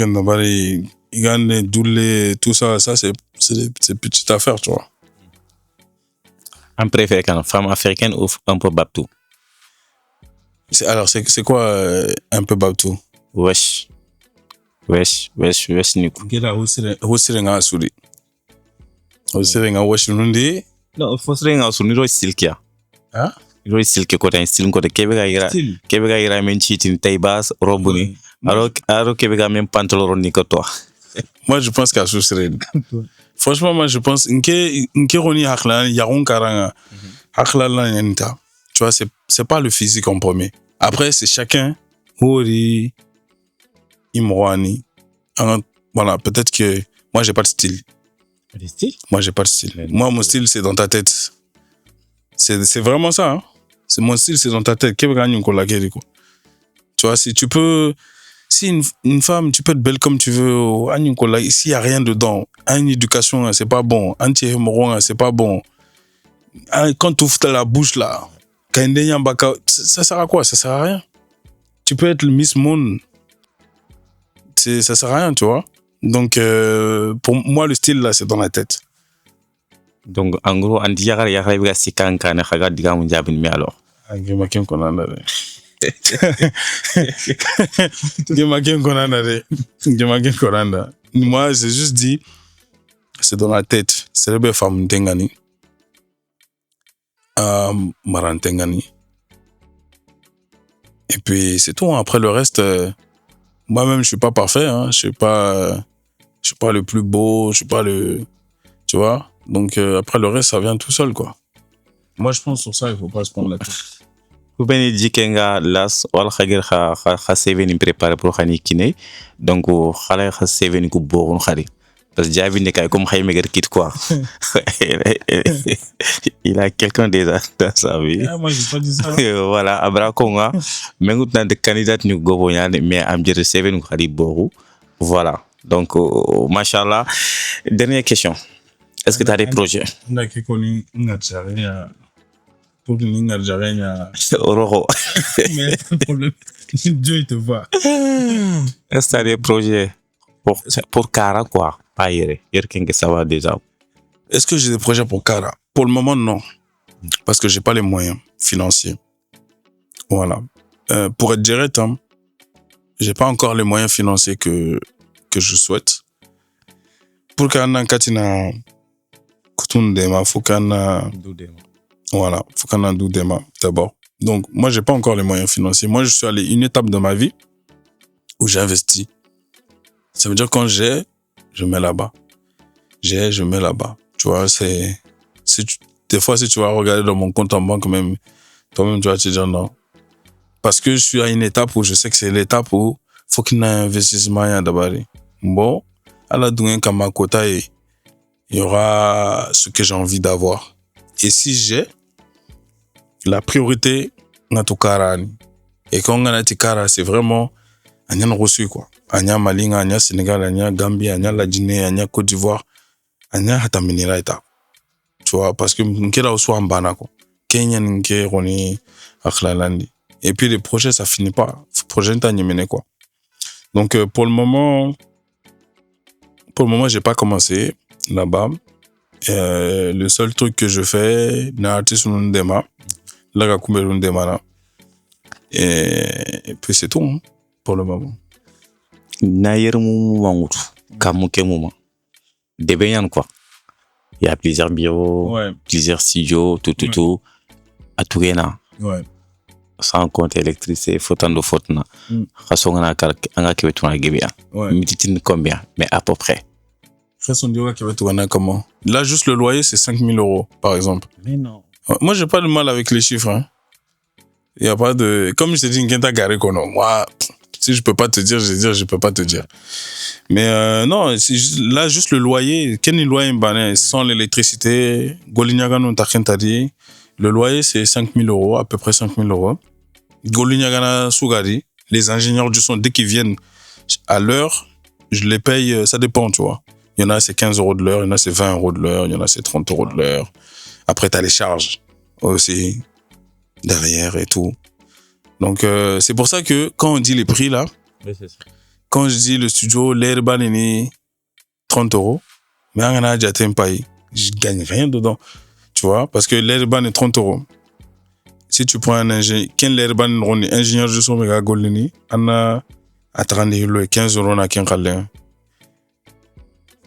tout ça, c'est des petites affaires, tu vois. En préfère quand femme africaine ou un peu babtou? Alors, c'est quoi un peu babtou? Wesh niku. Hosirenga suri. Hosirenga wesh nundi. Non, hosirenga suri niro silkia. Hein? Niro silkia ko tan silin ko de kebe ga ira men chitin taybas robuni. Aro kebe ga men pantalon ni ko to. Moi, je pense qu'à Sousseren. Franchement, moi, je pense que Roni Haklan, Yaron Karanga, Haklan Yenta. Tu vois, c'est pas le physique en premier. Après, c'est chacun. Hori, Imroani. Voilà, peut-être que moi, j'ai pas de style. Pas de style? Moi, j'ai pas de style. Moi, mon style, c'est dans ta tête. C'est vraiment ça. Hein? C'est mon style, c'est dans ta tête. Tu vois, si tu peux. Si une femme, tu peux être belle comme tu veux, s'il n'y a rien dedans, une éducation, c'est pas bon, c'est pas bon. Quand tu ouvres la bouche là, ça sert à quoi? Ça sert à rien. Tu peux être le Miss Moon, ça sert à rien, tu vois. Donc, pour moi, le style là, c'est dans la tête. Donc, en gros, on dit qu'il y a des gens qui ont dit alors. Moi, j'ai juste dit, c'est dans la tête. C'est le bel femme Tengani. Maran Tengani. Et puis, c'est tout. Après le reste, moi-même, je suis pas parfait. Hein. Je suis pas le plus beau. Je suis pas le. Tu vois? Donc, après le reste, ça vient tout seul, quoi. Moi, je pense sur ça, il faut pas se prendre la tête. Kubeni jikenga las wal khagir kha CV ni préparé pour khani kiné donc khala kha CV ni ku bogun khari parce que jabi ne kay comme khayme gar kit quoi. Il a quelqu'un déjà dans sa vie. Ah, moi, j'ai pas dit ça. Voilà, abra konga mengut na de candidat ni gobo nyane mais am jere CV ni khari bogu. Voilà. Donc machallah. Dernière question. Est-ce que tu as des projets? Nda ke koni ngatjarea. Pour que ngatjarea. Oroho. Mais le problème, Dieu il te voit. Est-ce que tu as des projets pour Kara quoi? Pas hier. Hier ça va déjà. Est-ce que j'ai des projets pour Kara? Pour le moment, non. Parce que j'ai pas les moyens financiers. Voilà. Pour être direct, hein, j'ai pas encore les moyens financiers que je souhaite. Pour Kara, Katina, Kutundema, Fukana, voilà, Fukana Doudema, d'abord. Donc, moi, j'ai pas encore les moyens financiers. Moi, je suis allé une étape de ma vie où j'ai investi. Ça veut dire quand j'ai, je mets là-bas. J'ai, je mets là-bas. Tu vois, des fois, si tu vas regarder dans mon compte en banque, même, toi-même, tu vas te dire non. Parce que je suis à une étape où je sais que c'est l'étape où faut qu'il y ait un investissement d'abord. Bon, à la douane Kamakota, il y aura ce que j'ai envie d'avoir. Et si j'ai, la priorité, Natukarani. Et quand on a Tikara, c'est vraiment, on a reçu quoi. Anya Malinga, Anya Sénégal, Anya Gambie, Anya la Guinée, Anya Côte d'Ivoire, Anya Hataminira eta. Tu vois, parce que Nkela Oswa Mbana quoi. Kenya Nke Roni Akhlalandi. Et puis les projets, ça finit pas. Projet Ntanyemene quoi. Donc pour le moment, j'ai pas commencé là-bas. Le seul truc que je fais, l'artiste Ndema, là Ndema. Et puis c'est tout hein, pour le moment. Nayer mu wangutu kamu ke moment debenyan quoi. Il y a plusieurs bureaux, Ouais. plusieurs studios, tout à Tourena. Ouais. Sans compter électricité, fautando fautna. Khasongana kal anga ke betuna gebia. Ouais. Mititine combien mais à peu près. Comment? Là, juste le loyer, c'est 5 000 euros, par exemple. Mais non. Moi, j'ai pas de mal avec les chiffres. Hein. Il y a pas de... Comme je t'ai dit, Nkenta Gare Kono. Moi, si je peux pas te dire, je vais dire, je peux pas te dire. Mais non, là, juste le loyer. Quel est le loyer sans l'électricité? Golignagano Takentari. Le loyer, c'est 5 000 euros, à peu près 5 000 euros. Golignagana Sougari. Les ingénieurs du son, dès qu'ils viennent à l'heure, je les paye, ça dépend, tu vois. Il y en a, c'est 15 euros de l'heure, il y en a, c'est 20 euros de l'heure, il y en a, c'est 30 euros de l'heure. Après, tu as les charges aussi, derrière et tout. Donc, c'est pour ça que quand on dit les prix, là, Oui, c'est ça. quand je dis le studio, l'herban est 30 euros, mais on a déjà un pays, je gagne rien dedans. Tu vois, parce que l'herban est 30 euros. Si tu prends un ingénieur, quel l'herban est ingénieur de son méga golini, on a à 15 euros, on a 15 euros.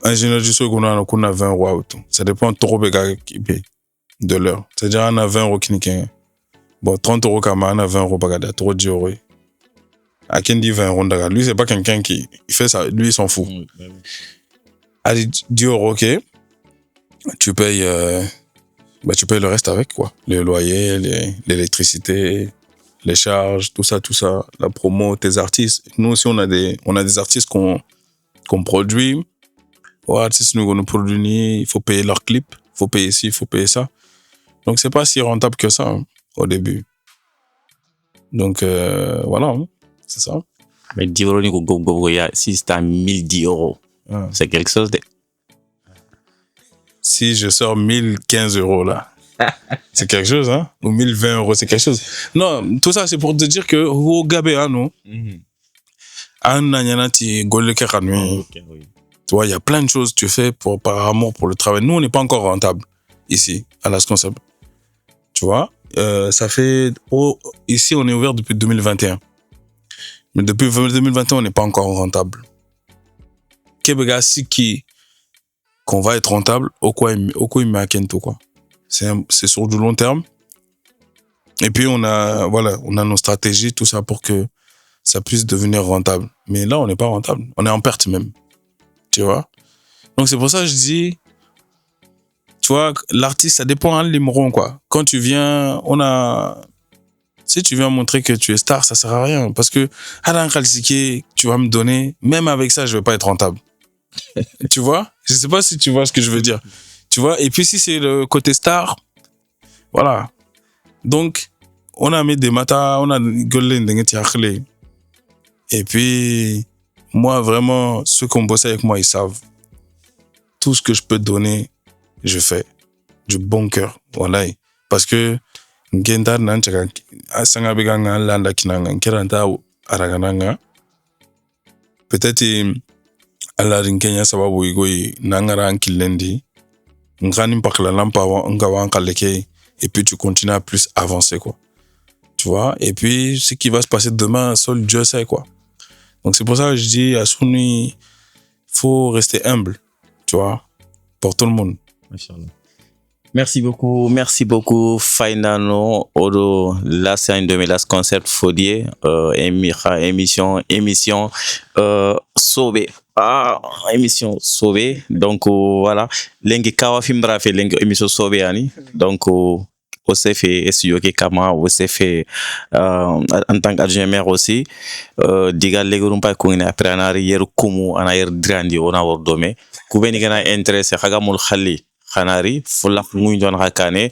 Ingénieur du son, on a 20 euros. Ça dépend trop de l'heure. C'est-à-dire, on a 20 euros qui n'est bon, 30 euros quand même, on a 20 euros, trop 10 euros. À qui dit 20 euros, lui, c'est pas quelqu'un qui fait ça, lui, il s'en fout. Oui, bah oui. Allez, 10 euros, ok. Tu payes le reste avec, quoi. Le loyer, l'électricité, les charges, tout ça, la promo, tes artistes. Nous aussi, on a des artistes qu'on produit. Les artistes, nous produisons, il faut payer leurs clips, il faut payer ci, il faut payer ça. Donc, c'est pas si rentable que ça, hein, au début. Donc, voilà, hein, c'est ça. Mais 10 euros, si c'est à 1010 euros, c'est quelque chose de... Si je sors 1015 euros, là, c'est quelque chose, hein? Ou 1020 euros, c'est quelque chose. Non, tout ça, c'est pour te dire que, au Gabé, non? Tu vois, il y a plein de choses que tu fais par amour pour le travail. Nous, on n'est pas encore rentable ici, à Las Concept. Tu vois, ça fait... ici, on est ouvert depuis 2021. Mais depuis 2021, on n'est pas encore rentable. Kebega, si qu'on va être rentable, au quoi il met à Kento, quoi. C'est sur du long terme. Et puis, on a nos stratégies, tout ça, pour que ça puisse devenir rentable. Mais là, on n'est pas rentable. On est en perte même. Tu vois? Donc, c'est pour ça que je dis, tu vois, l'artiste, ça dépend, hein, les morons, quoi. Quand tu viens, Si tu viens montrer que tu es star, ça sert à rien. Parce que, Alan Khalsiki, tu vas me donner, même avec ça, je vais pas être rentable. Tu vois? Je sais pas si tu vois ce que je veux dire. Tu vois? Et puis, si c'est le côté star, voilà. Donc, on a mis des matas, on a gueulé des tiachlé. Et puis, moi, vraiment, ceux qui ont bossé avec moi, ils savent. Tout ce que je peux donner, je fais. Du bon cœur. Voilà. Parce que, ngenda nanchaka asanga biganga landa kinanga nkiranta aragananga peut-être ala rinkenya sababu igoi nangara ankilendi ngani pakla lampa ngawa ankaleke et puis tu continues à plus avancer quoi, tu vois. Et puis ce qui va se passer demain seul Dieu sait quoi. Donc c'est pour ça que je dis à Souni faut rester humble, tu vois, pour tout le monde. Machallah. Merci beaucoup Fainano Odo last time de last concept fodie émission sauvé émission sauvé donc voilà lengi kawa fimbra fe lengi émission sauvé ani donc au fait studio ke kama au fait en tant qu'adjoint maire aussi diga legurum pa ko ina prenari yer kumu ana yer drandi ona wordome ku beni gana intéressé khagamul khali Khanari, Fola Mouindon Rakane.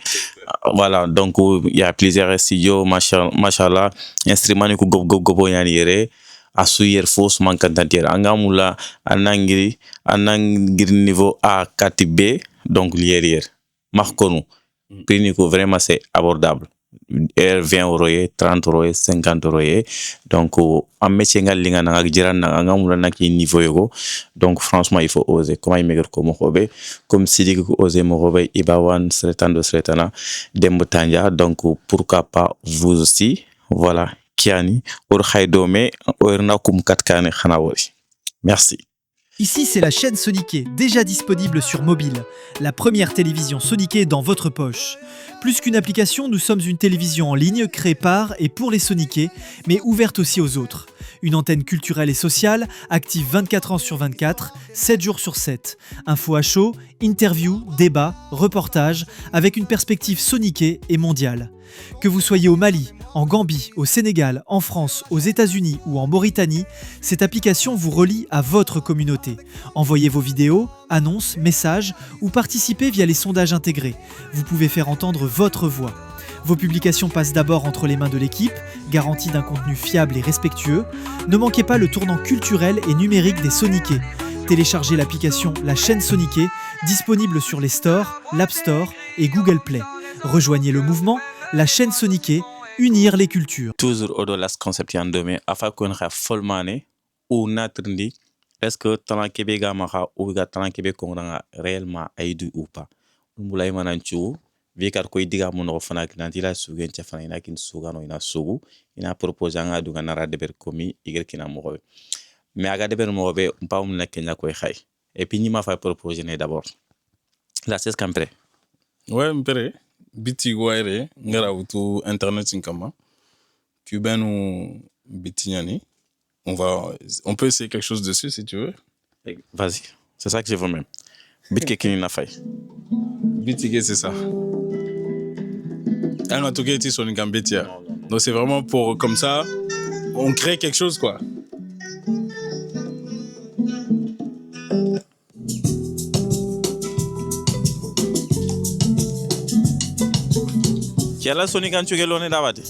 Voilà, donc il y a plusieurs studios, machallah, instruments qui go yanire, asuyer fausse mancantantière. Angamula, anangiri niveau A, 4B, donc l'hier. Marconou, prix vraiment c'est abordable. 20 euros, 30 euros, 50 euros. Donc, en métier, niveau yogo. Donc, franchement, il faut oser. Comment il meilleur comme Robé, comme si dit que oser Morobé, Ibawan, Sretando, Sretana, Dembotanya. Donc, pourquoi pas vous aussi? Voilà. Kiani, Urhaidome, Urnakum Katkane, Hanawori. Merci. Ici, c'est la chaîne Soniké, déjà disponible sur mobile. La première télévision Soniké dans votre poche. Plus qu'une application, nous sommes une télévision en ligne créée par et pour les Soniqués, mais ouverte aussi aux autres. Une antenne culturelle et sociale, active 24 ans sur 24, 7 jours sur 7. Infos à chaud, interviews, débats, reportages, avec une perspective soniquée et mondiale. Que vous soyez au Mali, en Gambie, au Sénégal, en France, aux États-Unis ou en Mauritanie, cette application vous relie à votre communauté. Envoyez vos vidéos, annonces, messages ou participez via les sondages intégrés. Vous pouvez faire entendre votre voix. Vos publications passent d'abord entre les mains de l'équipe, garantie d'un contenu fiable et respectueux. Ne manquez pas le tournant culturel et numérique des Soniqués. Téléchargez l'application La Chaîne Soniquée, disponible sur les stores, l'App Store et Google Play. Rejoignez le mouvement La Chaîne Soniquée, unir les cultures. Toujours au last concept en demain, afin qu'on ait folmane ou natrindi, est-ce que talent Québec mara ou talent Québec qu'on a réellement aidé ou pas? Nous voulons mananchu, vikar ko diga mon ofana kinantila sugen chafana ina kin sugano ina sugu ina propose anga du ganara de ber komi igel kina mobe. Mais aga de ber mobe pa um na kenya ko xay. Et puis ni ma fa proposer d'abord. Là c'est ce qu'on prêt. Ouais, m'pere. Biti guaire, ngara utu internet inkama. Cubano bitignani. On peut essayer quelque chose dessus si tu veux. Vas-y. C'est ça que je veux même. Bitke kini na fay. Bitige, c'est ça. Ah non, en tout cas, ils sont une bétia. Donc c'est vraiment pour, comme ça, on crée quelque chose, quoi. Qui a la Sonic en Tchougelone d'Abadi?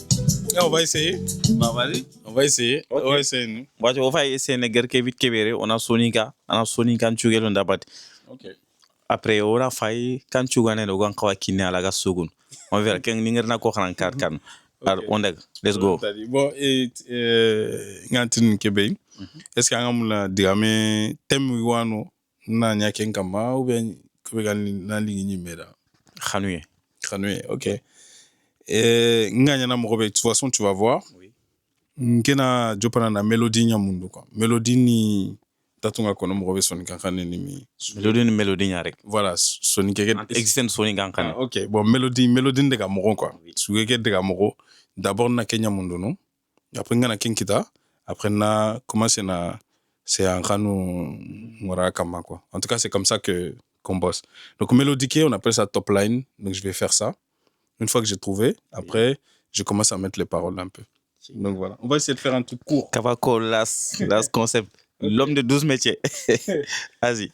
On va essayer. Bah, vas-y. On va essayer. Okay. On va essayer, nous. On va essayer de faire vite Kébéré. On a Sonic en Tchougelone d'Abadi. Ok. Après, on a fait quand tu gagnes le gang qui n'est à la seconde. On verra quand n'y a pas de carte. Alors, on est, let's go. Bon, et Ngantine Québec, est-ce qu'il y a un diamant thème ouano na nyaken kama ou bien Québec na ligne mera? Khanoué. Khanoué, ok. Et nganya na morobe, de toute façon tu vas voir. Oui. Nkena jopana na mélodie nyamundu quoi. Mélodie ni tatunga kono morobe Sonic kankane ni mi. Mélodie nyarek. Voilà, Sonic Existen Sonic kankane. Ah, ok, bon mélodie de gamoro quoi. Sougeke de gamoro. D'abord na Kenya mundo no. Après ngana kenkita. Après na commencer na c'est un kanu mora kama quoi. En tout cas, c'est comme ça que qu'on bosse. Donc mélodique, on appelle ça top line. Donc je vais faire ça. Une fois que j'ai trouvé, après je commence à mettre les paroles un peu. Donc voilà, on va essayer de faire un truc court. Kavako, last concept. L'homme de 12 métiers. Vas-y.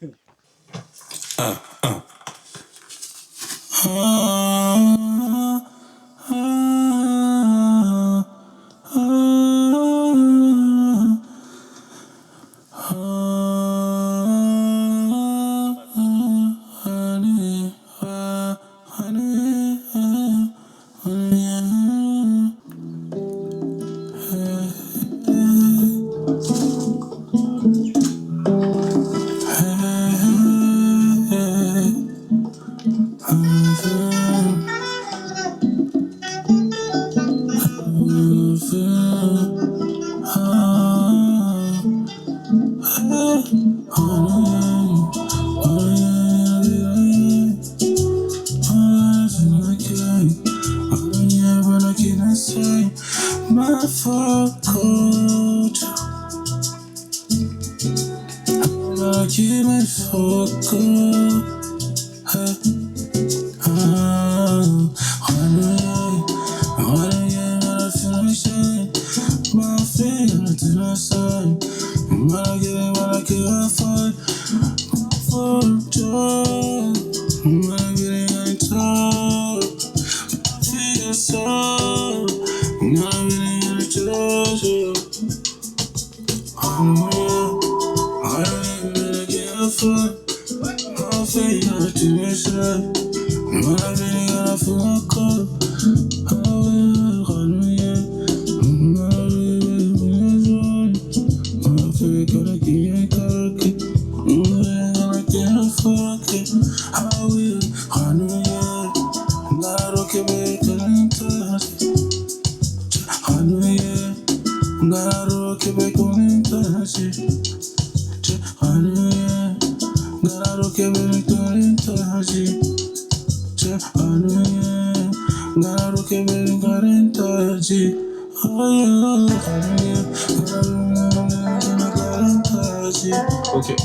Ok,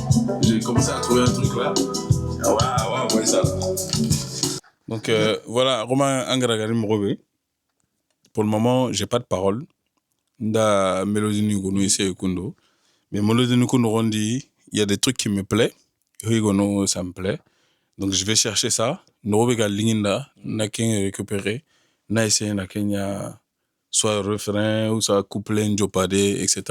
j'ai commencé à trouver un truc là. Ouais, ça. Donc voilà, Romain Angaragari Mrobe. Pour le moment, j'ai pas de parole. Da mélodie Nugono ici Kundo. Mais mélodie Nugono Rondi, il y a des trucs qui me plaisent. Rigono, ça me plaît. Donc je vais chercher ça. Norobega Linginda, n'a qu'à récupérer. N'a essayé n'a qu'à soit refrain ou soit couplet, njopade, etc.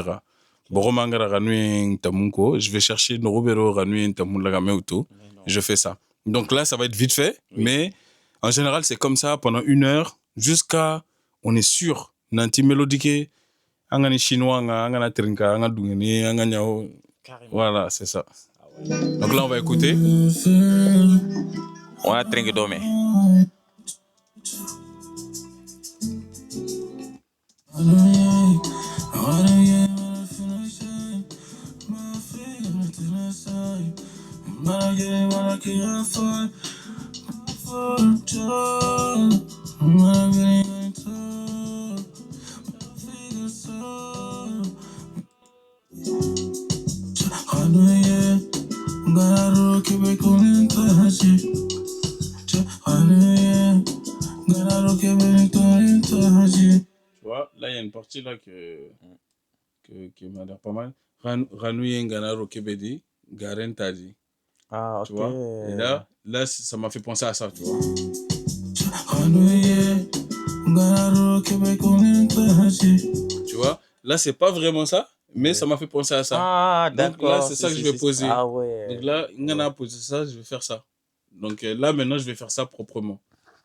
Boromangara Ranui Tamunko, je vais chercher Norobero Ranui Tamulagameuto. Je fais ça. Donc là, ça va être vite fait, mais en général, c'est comme ça pendant 1 heure jusqu'à on est sûr. Nanti mélodique, angani chinois, angana trinka, angana dungeni, angana. Voilà, c'est ça. Donc là, on va écouter. On a trinqué domé. Tu vois, là, il y a une partie là qui m'a l'air pas mal. Ranouye Ngana Rokebedi, Garen Tadi. Ah, ok. Tu vois? Et là, ça m'a fait penser à ça, tu vois. Tu vois? Là, c'est pas vraiment ça, mais ça m'a fait penser à ça. Ah, donc d'accord. là, c'est ça que je vais poser. Ah ouais. Donc là, Ngana a posé ça, je vais faire ça. Donc là, maintenant, je vais faire ça proprement.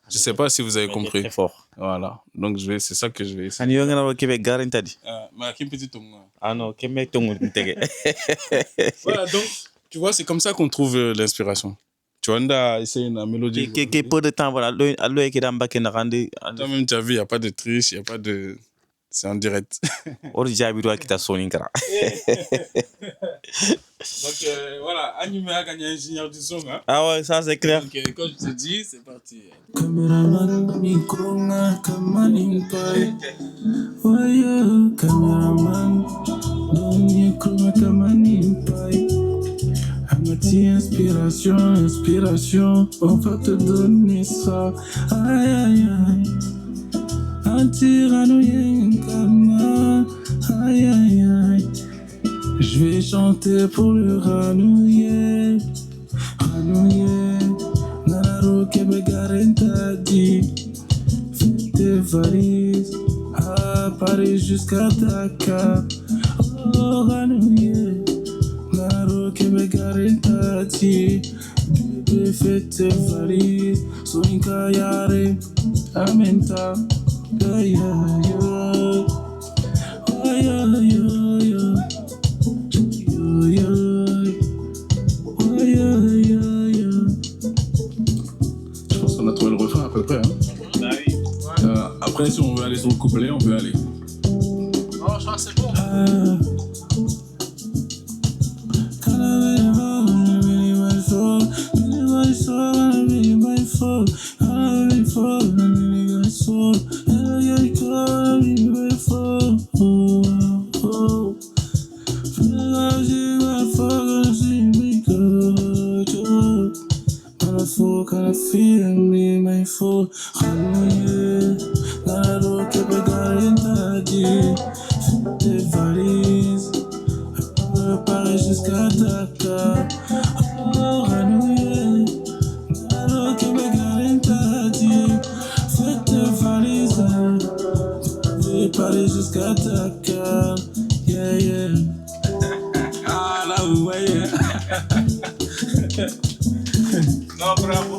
Je sais pas si vous avez compris. Très fort. Voilà. Donc c'est ça que je vais essayer. Ani yongana au Québec garantadi. Mais qui petit tonga. Ah non, Québec tongo ntege. Voilà, donc tu vois, c'est comme ça qu'on trouve l'inspiration. Tu vois, on a essayé une mélodie. Qui peu de temps voilà, allo ekidamba kenarandi. Toi-même, tu as vu, il y a pas de triche, il y a pas de c'est en direct. Ori jabi do akita soninkara. Donc voilà, animé a gagné ingénieur du son hein. Ah ouais, ça c'est clair. Donc quand je te dis, c'est parti. Cameraman mikrona kamalimpai. Oyo cameraman don mikrona kamalimpai. Amati inspiration, on va te donner ça. Aïe aïe aïe. Aïe aïe aïe. Je vais chanter pour le ranouiller. Ranouiller. Nanaro Québec Garenta dit. Fais tes valises. À Paris jusqu'à Dakar. Oh ranouiller. Nanaro Québec Garenta dit. Bébé fais tes valises. Soninka Yare. Amenta. Yeah, yeah, yeah. Oh, yeah, yeah, yeah. Yeah, yeah. Oh, yeah, yeah, yeah. Je pense qu'on a trouvé le refrain à peu près. Hein. Bah oui. Après, si on veut aller sur le couplet, on peut aller. Oh, je crois que c'est bon. Jusqu'à Dakar, oh, Ranouille, alors que mes garants dit, fais tes valises, je vais parler jusqu'à Dakar, yeah, yeah. Ah, là, vous voyez. Non, bravo.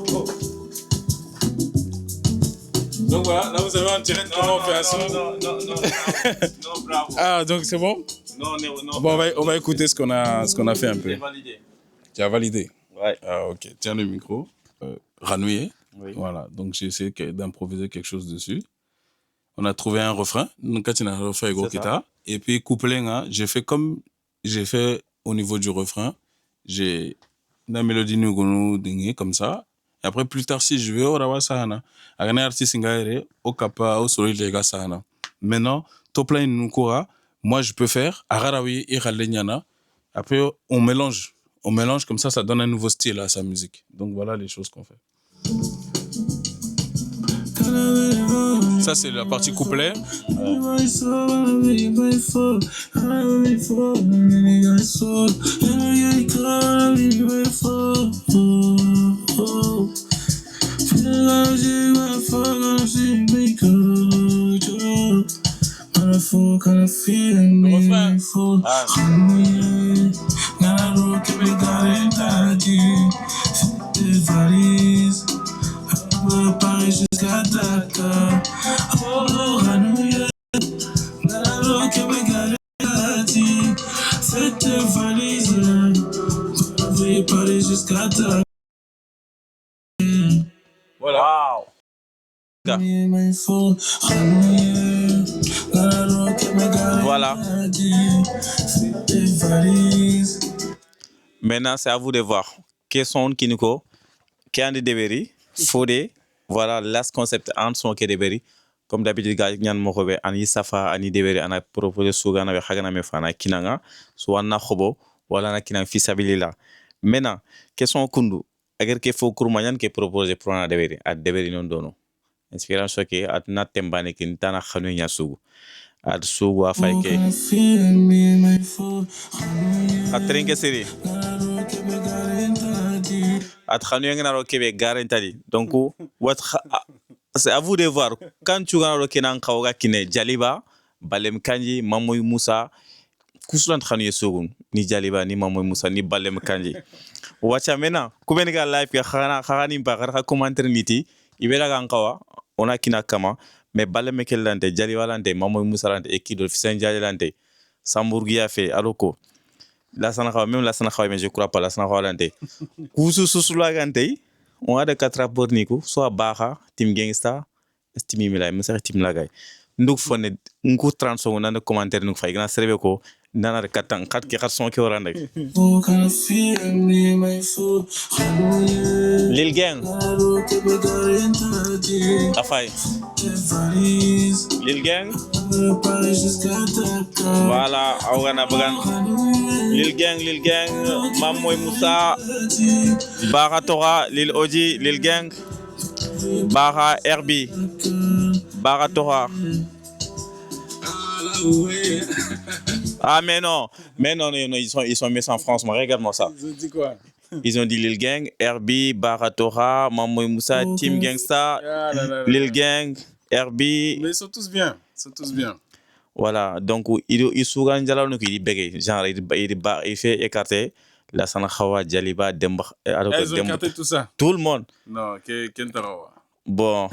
Donc voilà, là vous avez en direct comment on fait un son. Non, bravo. Ah, donc c'est bon? Non. Bon, on va écouter ce qu'on a fait un peu. J'ai validé. Tu as validé? Ouais. Ah, ok. Tiens le micro. Ranouillé. Oui. Voilà. Donc j'ai essayé d'improviser quelque chose dessus. On a trouvé un refrain. Donc quand il a un refrain, gros guitare. Et puis couplet, hein, j'ai fait comme j'ai fait au niveau du refrain. J'ai la mélodie nous dingue comme ça. Et après plus tard si je veux au rawa sahana. Agana artiste ngaire au kapa au solo lega sahana. Maintenant top line nous coura. Moi, je peux faire Ararawi et Ralenyana. Après, on mélange. On mélange comme ça donne un nouveau style à sa musique. Donc, voilà les choses qu'on fait. Ça, c'est la partie couplet. Kind of feeling me full. Now I rock every garden, the valleys. Paris jusqu'à Dakar. Oh, Ranouille. Now I rock every garden, the valleys. Paris jusqu'à Dakar. Voilà. Wow. Voilà. Maintenant, c'est à vous de voir. Quels sont Kiniko, Kiandi Deberi, Fode, voilà, last concept en son Kedeberi. Comme d'habitude, Ganyan Mokobe, Ani Safa, Ani Deberi, Ana proposé Sougana, Hagana Mefana, Kinanga, Suana Hobo, voilà, Kinang Fisabilila. Maintenant, quels sont Kundu, Agar Kefo Kurmayan qui propose pour un Deberi, à Deberi non dono. Inspiration qui a na tembane qui n'tana khanu nyasugu ad sugu afayke atrenke seri at khanu ngana ro kebe garantali donc what c'est à vous de voir quand tu ngana ro kenan khawga kine jaliba balem kanji mamoy musa kusulan khanu yesugun ni jaliba ni mamoy musa ni balem kanji wacha mena kubeni ga live ya khani ba ga commentaire niti ibela ga nkawa ona kina kama mais balle mekelante jali walante mamoy musalante e kido fisen jalante samburgia fait aloko la sana khawa même la sana khawa mais je crois pas la sana khawa kusu susula gante on a de quatre rapports niku soit baha team gangsta estimi milay musa team lagay nduk fone ngu 30 secondes na commentaire nuk fay gna serbe ko nana de katan kat ki khat son ki warande Lil Gang afay Lil Gang voilà awgana bagan Lil Gang Mamoy Moussa Bara Tora Lil Oji Lil Gang Bara Herbie Baratora. Ah, mais non, ils sont méchants en France. Mais regarde-moi ça. Ils ont dit quoi? Ils ont dit Lil Gang, Herbie, Baratora, Mamoy Moussa, Team Gangsta, Lil Gang, Herbie. Mais ils sont tous bien. Voilà, donc il souvent il dit bégué, genre il fait écarter la Sana Khawa, Djaliba, Demba. Ils ont écarté tout ça. Tout le monde. Non, Kentarawa. Bon,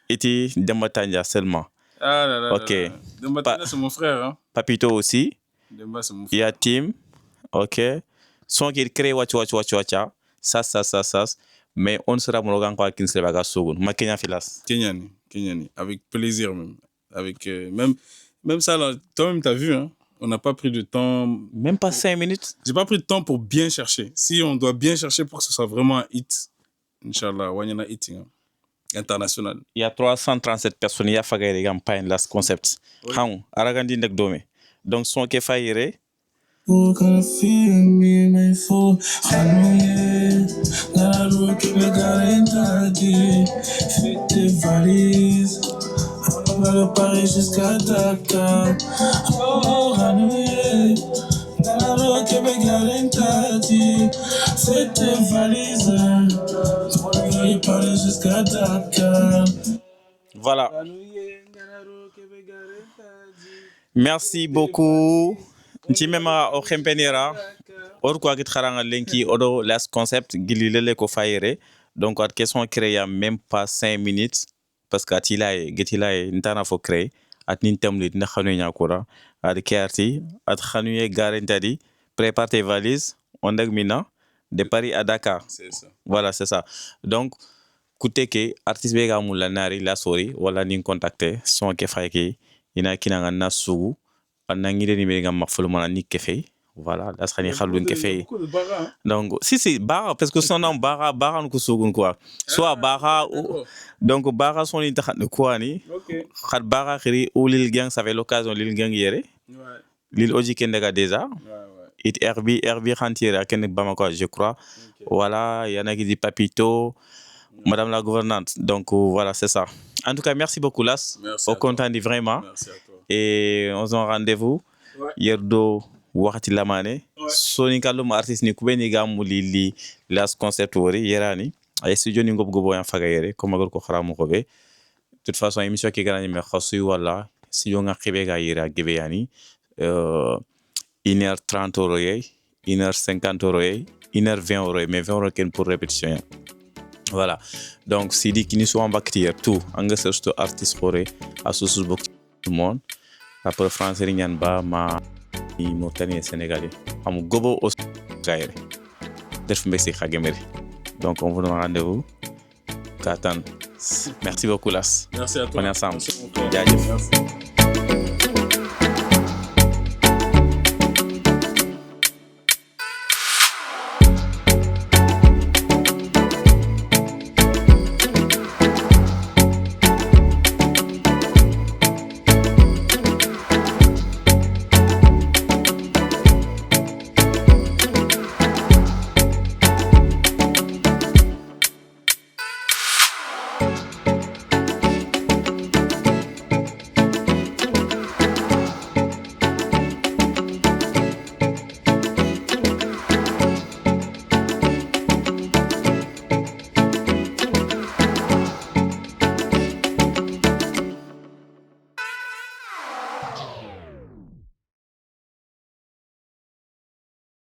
et Demba Tanja seulement. Ah là là. Ok. Demba Tanja, c'est mon frère. Hein? Papito aussi. Demba, c'est mon frère. Il y a Tim. Ok. Son qui crée wacha. Ça. Mais on sera mon quoi qui ne serait pas Sogun. Ma Kenya Filas. Kenyani. Avec plaisir même. Avec même ça là, toi-même t'as vu hein. On n'a pas pris de temps. Même pas 5 minutes. J'ai pas pris de temps pour bien chercher. Si on doit bien chercher pour que ce soit vraiment un hit, Inch'Allah, Wanyana hitting. Hein. International. Il y a 337 personnes, il y a fait des campagnes, là, ce concept. Hang, Aragandi Nek Dome. Donc, son qui fait Who gonna feel me, my fool? Hallelujah. Nararu kebe garantadi. Fit tes valises. On va le Paris jusqu'à Dakar. Oh, hallelujah. Nararu kebe garantadi. Fit tes valises. On va le Paris jusqu'à Dakar. Voilà. Merci beaucoup. Ntimema o khempenira or ko agit kharanga lenki odo last concept gililele ko fayere donc at question créer même pas 5 minutes parce que getila ntana fo créer at nintamli na khanu nyakura ad kerti at khanu ye garantadi prépare tes valises on mina de Paris à Dakar. C'est ça. Voilà, c'est ça. Donc kuteke artiste be ga mulla nari la sori wala nin contacter son ke fayki ina kinanga nasugu anangire ni mega mafolo mana ni kefe voilà la sani khalun kefe donc si bara parce que son nom bara no kusugun quoi soit bara ou donc bara son ni taxat quoi ni khat bara khiri ou Lil Gang ça fait l'occasion Lil Gang yere Lil Oji Kendega déjà it Herbie Khantira ken Bamako je crois voilà il y en a qui dit Papito Madame la gouvernante donc voilà c'est ça en tout cas merci beaucoup Las au content dit vraiment Merci à toi. Et on se donne rendez-vous yerdo wakati lamane soni kalum artiste ni kubeni gamu li las concept wori yerani ay studio ni ngob gobo yan fagayere comme agor ko kharamu ko be de toute façon émission ki ganani me khossu wala studio nga khibe ga yera gebe yani 1h30 euros 1h50 euros 1h20 euros mais 20 euros ken pour répétition. Voilà. Donc c'est dit qu'il n'y soit en bactérie tout anga surtout artiste khore asusus bok tout le monde après France Rignan ba ma Mauritanie Sénégalais am gobo au gaire def mbexi khagemeri donc on vous donne rendez-vous Katan merci beaucoup Las Merci à toi. on est ensemble Merci.